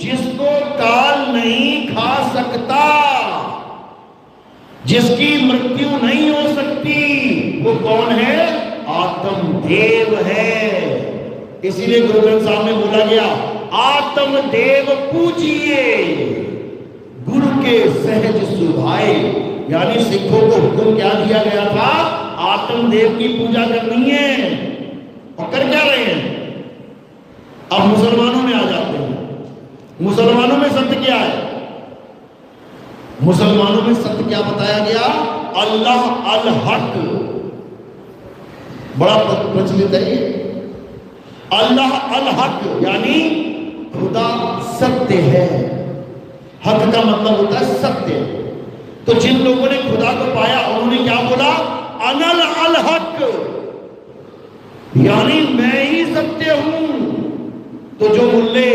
जिसको काल नहीं खा सकता, जिसकी मृत्यु नहीं हो सकती, वो कौन है? आत्मदेव है। इसीलिए गुरु ग्रंथ साहब में बोला गया, आत्मदेव पूजिए गुरु के सहज सुभाए। यानी सिखों को हुक्म क्या दिया गया था? आत्मदेव की पूजा करनी है। और कर क्या रहे हैं? अब मुसलमानों में आ जाते हैं। मुसलमानों में सत्य क्या है? मुसलमानों में सत्य क्या बताया गया? अल्लाह अल हक। बड़ा प्रचलित है ये। अल्लाह अल हक यानी खुदा सत्य है। हक का मतलब होता है सत्य। तो जिन लोगों ने खुदा को पाया उन्होंने क्या बोला? अनल अल हक, यानी मैं ही सत्य हूं। तो जो मुल्ले,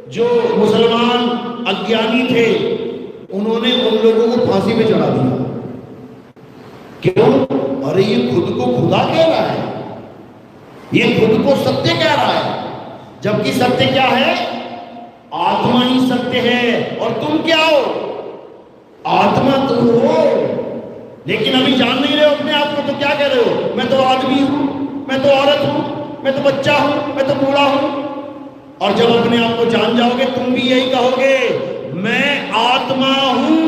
जो मुसलमान अज्ञानी थे, उन्होंने उन लोगों को फांसी पे चढ़ा दिया। क्यों? अरे ये खुद को खुदा कह रहा है, ये खुद को सत्य कह रहा है, जबकि सत्य क्या है? आत्मा ही सत्य है। और तुम क्या हो? आत्मा तुम हो, लेकिन अभी जान नहीं रहे हो अपने आप को। तो क्या कह रहे हो? मैं तो आदमी हूं, मैं तो औरत हूं, मैं तो बच्चा हूं, मैं तो बूढ़ा हूं। और जब अपने आप को जान जाओगे तुम भी यही कहोगे, मैं आत्मा हूं।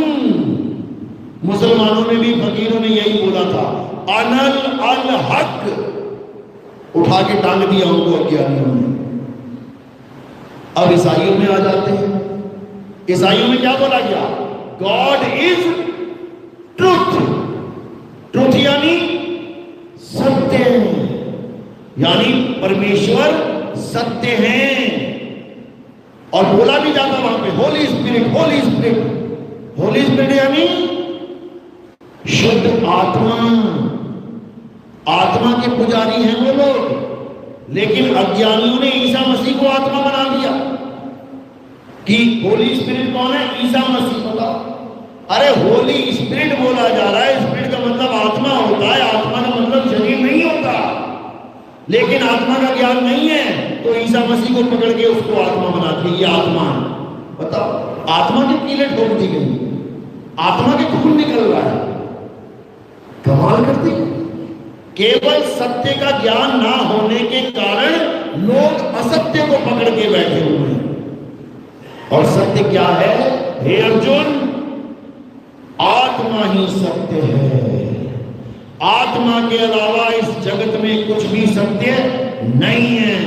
मुसलमानों ने भी, फकीरों ने यही बोला था, अनल अल हक। उठा के टांग दिया उनको अज्ञानियों ने। अब ईसाइयों में आ जाते हैं। ईसाइयों में क्या बोला गया? God is truth. ट्रुथ यानी सत्य, यानी परमेश्वर सत्य है। और बोला भी जाता वहां पे Holi spirit, Holi spirit. Holi spirit यानी शुद्ध आत्मा। आत्मा के पुजारी हैं वो लोग। लेकिन अज्ञानियों ने ईसा मसीह को आत्मा बना दिया कि होली स्पिरिट कौन है? ईसा मसीह। बताओ। अरे होली स्पिरिट बोला जा रहा है, स्पिरिट का मतलब आत्मा होता है, आत्मा का मतलब शरीर नहीं होता। लेकिन आत्मा का ज्ञान नहीं है तो ईसा मसीह को पकड़ के उसको आत्मा बनाती है। ये आत्मा है। बताओ, आत्मा की कीलें ठोक दी गई, आत्मा के खून निकल रहा है। कमाल करती। केवल सत्य का ज्ञान ना होने के कारण लोग असत्य को पकड़ के बैठे हुए हैं। और सत्य क्या है? हे अर्जुन, आत्मा ही सत्य है। आत्मा के अलावा इस जगत में कुछ भी सत्य नहीं है।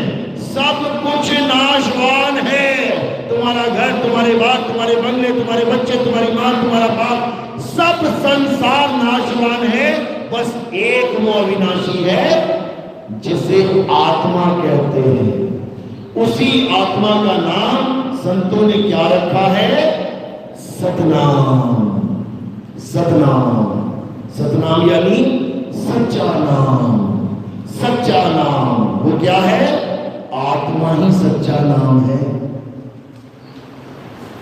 सब कुछ नाशवान है। तुम्हारा घर, तुम्हारे बाप, तुम्हारे बंगले, तुम्हारे बच्चे, तुम्हारी मां, तुम्हारा बाप, सब संसार नाशवान है। बस एक वो अविनाशी है जिसे आत्मा कहते हैं। उसी आत्मा का नाम संतों ने क्या रखा है? सतनाम। सतनाम, सतनाम यानी सच्चा नाम, सच्चा नाम वो क्या है? आत्मा ही सच्चा नाम है।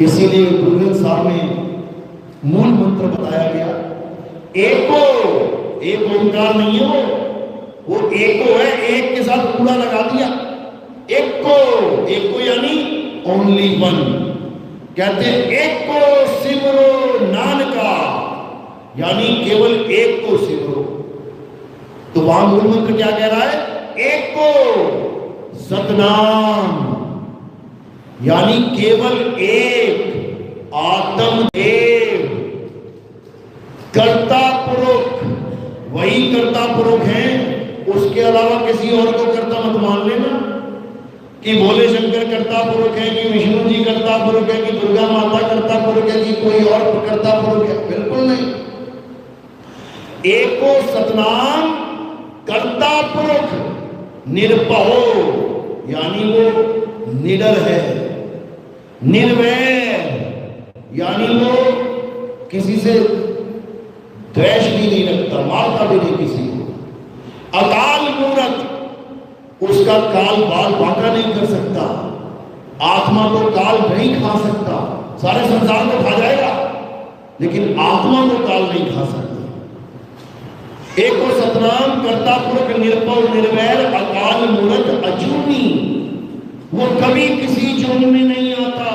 इसीलिए गुरु ग्रंथ साहब में मूल मंत्र बताया गया, एको, एक ओंकार नहीं है वो एको है, एक के साथ पूरा लगा दिया, एको, एको यानी ओनली वन। कहते हैं एको सिमरो नानका, यानी केवल एक को सिमरो। तो वहां मूल मंत्र क्या कह रहा है? एको सतनाम, यानी केवल एक आत्मदेव, कर्ता पुरुष, वही कर्ता पुरुष है, उसके अलावा किसी और को कर्ता मत मान लेना कि भोले शंकर कर्ता पुरुष है, कि विष्णु जी कर्ता पुरुष है, कि दुर्गा माता कर्ता पुरुष है, कि कोई और कर्ता पुरुष है। बिल्कुल नहीं। एको सतनाम कर्ता पुरुष निरपहो, यानी वो निडर है, निर्वैर, यानी वो किसी से द्वेष भी नहीं रखता, मारता भी नहीं किसी को। अकाल मूरत, उसका काल बाल बांका नहीं कर सकता, आत्मा को काल नहीं खा सकता। सारे संसार को खा जाएगा लेकिन आत्मा को काल नहीं खा सकता। एको सतनाम कर्ता पुरुष निरपव निर्वैर अकाल मूरत अजूनी, वो कभी किसी जून में नहीं आता,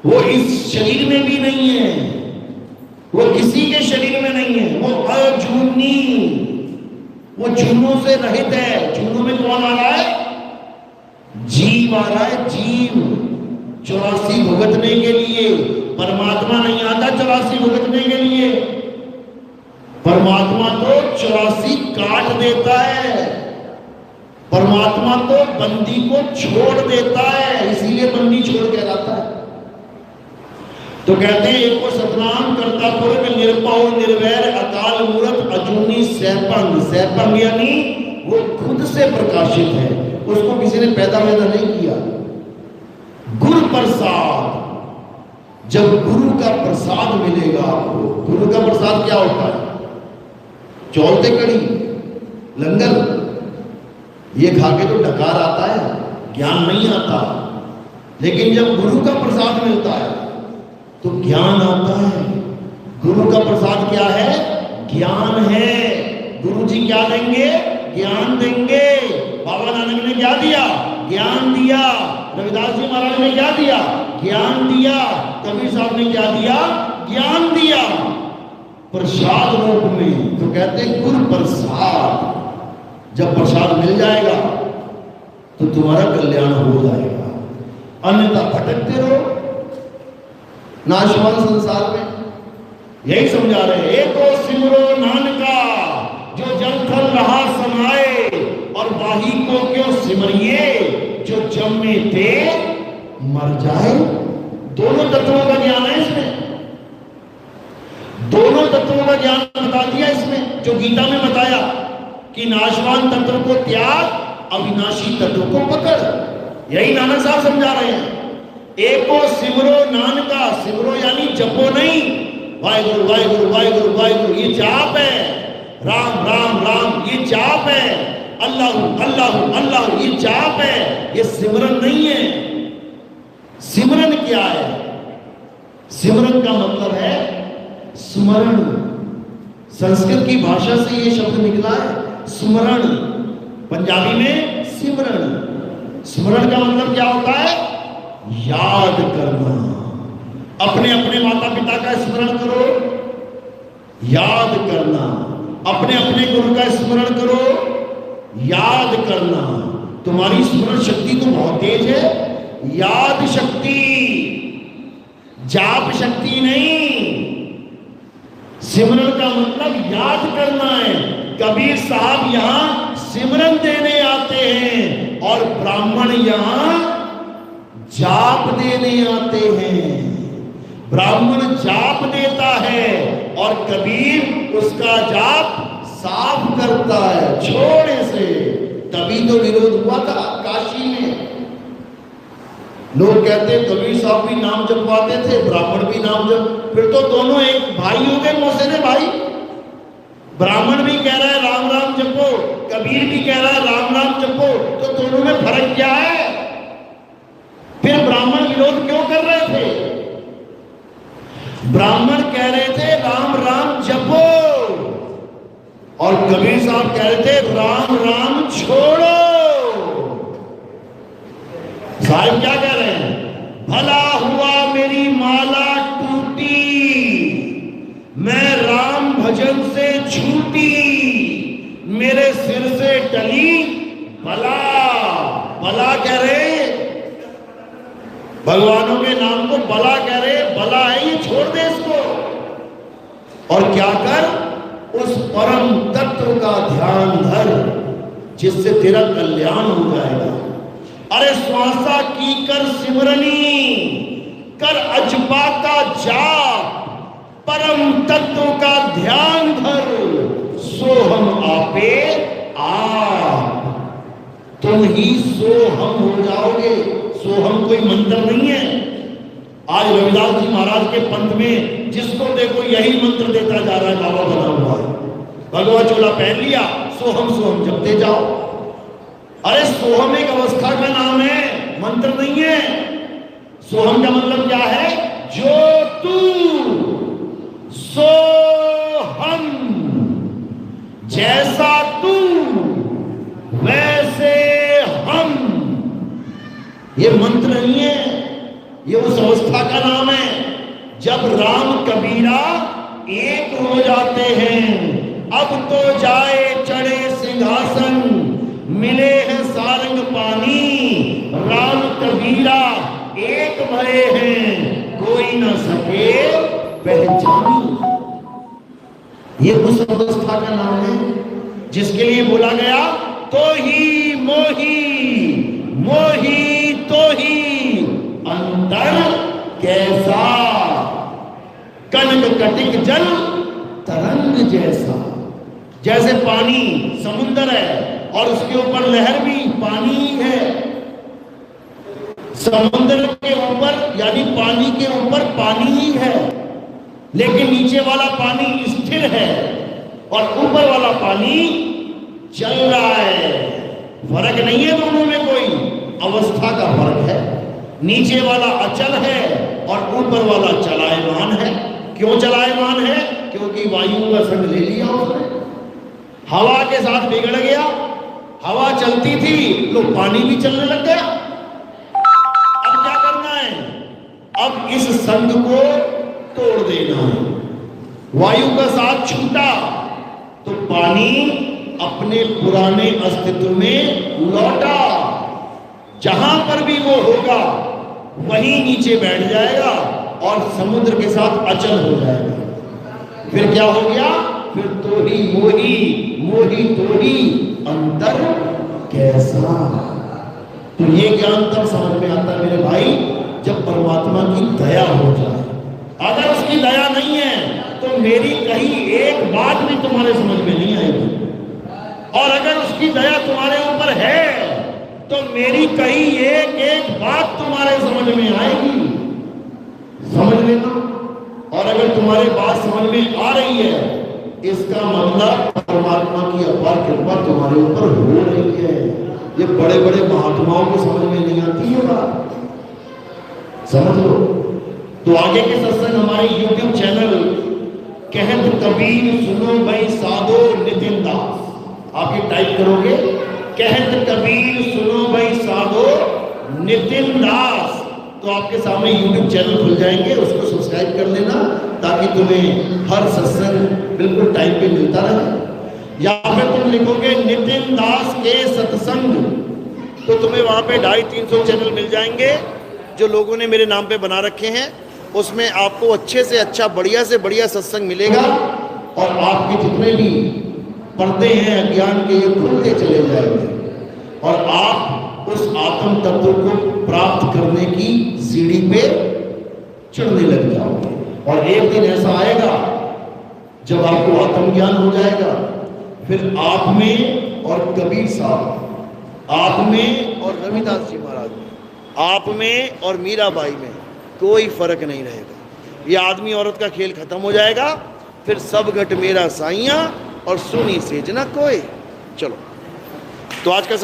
वो इस शरीर में भी नहीं है, वो किसी के शरीर में नहीं है, वो अजूनी, वो जूनों से रहित है। जूनों में कौन आ रहा है? जीव आ रहा है, जीव 84 भुगतने के लिए। परमात्मा नहीं आता 84 भुगतने के लिए, परमात्मा तो 84 काट देता है, परमात्मा तो बंदी को छोड़ देता है, इसीलिए बंदी छोड़ कहलाता है। तो कहते हैं एको सतनाम कर्ता पुरुष निरपव निर्वैर अकाल मूरत अजूनी सैपंग, सैपंग यानी वो खुद से प्रकाशित है, उसको किसी ने पैदा नहीं किया। गुरु प्रसाद, जब गुरु का प्रसाद मिलेगा आपको, गुरु का प्रसाद क्या होता है? चौलते कड़ी, लंगर, ये खा के तो डकार आता है, ज्ञान नहीं आता। लेकिन जब गुरु का प्रसाद मिलता है तो ज्ञान आता है। गुरु का प्रसाद क्या है? ज्ञान है। गुरु जी क्या देंगे? ज्ञान देंगे। बाबा नानक ने क्या दिया? ज्ञान दिया। रविदास जी महाराज ने क्या दिया? ज्ञान दिया। कबीर साहब ने क्या दिया? ज्ञान दिया, प्रसाद रूप में। तो कहते हैं गुरु प्रसाद, जब प्रसाद मिल जाएगा तो तुम्हारा कल्याण हो जाएगा, अन्यथा भटकते रहो नाशवान संसार में। यही समझा रहे हैं, एको सिमरो नानका जो जल थल रहा समाए, और वाही को क्यों सिमरिए जो जन्मे थे मर जाए। दोनों तत्वों का ज्ञान है इसमें, दोनों तत्वों का ज्ञान बता दिया इसमें, जो गीता में बताया कि नाशवान तत्व को त्याग, अविनाशी तत्व को पकड़। यही नानक साहब समझा रहे हैं। एको सिमरो नानका, सिमरो यानी जपो नहीं, वाहिगुरु वाहिगुरु वाहिगुरु वाहिगुरु ये जाप है, राम राम राम ये जाप है, अल्लाह अल्लाह अल्लाह ये जाप है, ये सिमरन नहीं है। सिमरन क्या है? सिमरन का मतलब है स्मरण। संस्कृत की भाषा से ये शब्द निकला है, स्मरण। पंजाबी में सिमरन। स्मरण का मतलब क्या होता है? याद करना। अपने अपने माता पिता का स्मरण करो, याद करना। अपने अपने गुरु का स्मरण करो, याद करना। तुम्हारी स्मरण शक्ति तो बहुत तेज है, याद शक्ति, जाप शक्ति नहीं। सिमरन का मतलब याद करना है। कबीर साहब यहां सिमरन देने आते हैं और ब्राह्मण यहां जाप देने आते हैं। ब्राह्मण जाप देता है और कबीर उसका जाप साफ करता है छोड़े से। तभी तो विरोध हुआ था काशी में। लोग कहते हैं कबीर साहब भी नाम जपवाते थे, ब्राह्मण भी नाम जप, फिर तो दोनों एक भाई हो गए, मौसेरे भाई। ब्राह्मण भी कह रहा है राम राम जपो, कबीर भी कह रहा है राम राम जपो, तो दोनों में फर्क क्या है? फिर ब्राह्मण विरोध क्यों कर रहे थे? ब्राह्मण कह रहे थे राम राम जपो और कबीर साहब कह रहे थे राम राम छोड़ो। साहब क्या कह रहे हैं? भला हुआ मेरी माला टूटी, मैं राम भजन से छूटी, मेरे सिर से टली बला। बला कह रहे, भगवानों के नाम को बला कह रहे, बला है ये, छोड़ दे इसको और क्या कर, उस परम तत्व का ध्यान धर जिससे तेरा कल्याण हो जाएगा। अरे श्वासा की कर सिमरनी, कर अजबा का जाप, परम तत्व का ध्यान धर, सो हम आपे आप, तुम ही सो हम हो जाओगे। सो हम कोई मंत्र नहीं है। आज रविदास जी महाराज के पंथ में जिसको देखो यही मंत्र देता जा रहा है, बाबा बना हुआ है, भगवा चोला पहन लिया, सोहम जपते जाओ। अरे सोहम एक अवस्था का नाम है, मंत्र नहीं है। सोहम का मतलब क्या है? जो तू सो हम, जैसा तू वैसे हम। ये मंत्र नहीं है, ये उस अवस्था का नाम है जब राम कबीरा एक हो जाते हैं। अब तो जाए चढ़े सिंहासन, मिले हैं सारंग पानी, राम कबीरा एक भये हैं, कोई न सके पहचानी। ये उस अवस्था का नाम है जिसके लिए बोला गया तो ही मोही, मोही तो ही अंतर कैसा, कनक कटिक जल तरंग जैसा। जैसे पानी समुद्र है और उसके ऊपर लहर भी पानी ही है, समुद्र के ऊपर यानी पानी के ऊपर पानी ही है, लेकिन नीचे वाला पानी स्थिर है और ऊपर वाला पानी चल रहा है। फर्क नहीं है दोनों में, कोई अवस्था का फर्क है। नीचे वाला अचल है और ऊपर वाला चलायमान है। क्यों चलायमान है? क्योंकि वायु का संग ले लिया उसने, हवा के साथ बिगड़ गया। हवा चलती थी तो पानी भी चलने लग गया। अब क्या करना है? अब इस संग को तोड़ देना है। वायु का साथ छूटा तो पानी अपने पुराने अस्तित्व में लौटा। जहां पर भी वो होगा वहीं नीचे बैठ जाएगा और समुद्र के साथ अचल हो जाएगा। फिर क्या हो गया? फिर तो ही मोही, मोही तो ही अंतर कैसा। तो ये ज्ञान तब समझ में आता है मेरे भाई जब परमात्मा की दया हो जाए। अगर उसकी दया नहीं है तो मेरी कहीं एक बात भी तुम्हारे समझ में नहीं आएगी, और अगर उसकी दया तुम्हारे ऊपर है तो मेरी कहीं एक एक बात तुम्हारे समझ में आएगी। समझ लेना। और अगर तुम्हारी बात समझ में आ रही है इसका मतलब परमात्मा की अपार कृपा तुम्हारे ऊपर हो रही है। ये बड़े बड़े महात्माओं को समझ में नहीं आती है बात, समझ लो। तो आगे के सत्संग हमारे YouTube चैनल कहत कबीर सुनो भाई साधो नितिन दास, आप ये टाइप करोगे कहत कबीर सुनो भाई साधो नितिन दास, तो आपके सामने YouTube चैनल खुल जाएंगे, उसको सब्सक्राइब कर लेना ताकि तुम्हें हर सत्संग बिल्कुल टाइम पे मिलता रहे। या फिर तुम लिखोगे नितिन दास के सत्संग, तो तुम्हें वहां पे 250-300 चैनल मिल जाएंगे जो लोगों ने मेरे नाम पे बना रखे हैं। उसमें आपको अच्छे से अच्छा, बढ़िया से बढ़िया सत्संग मिलेगा और आपके जितने भी पर्दे हैं अज्ञान के ये खुलते चले जाएंगे और आप उस आत्म तत्व को प्राप्त करने की सीढ़ी पे चढ़ने लग जाओगे। और एक दिन ऐसा आएगा जब आपको आत्मज्ञान हो जाएगा, फिर आप में और कबीर साहब, आप में और रविदास जी महाराज में, आप में और मीराबाई में कोई फर्क नहीं रहेगा। ये आदमी औरत का खेल खत्म हो जाएगा। फिर सब घट मेरा साइया, और सुनी सेज ना कोई। चलो, तो आज का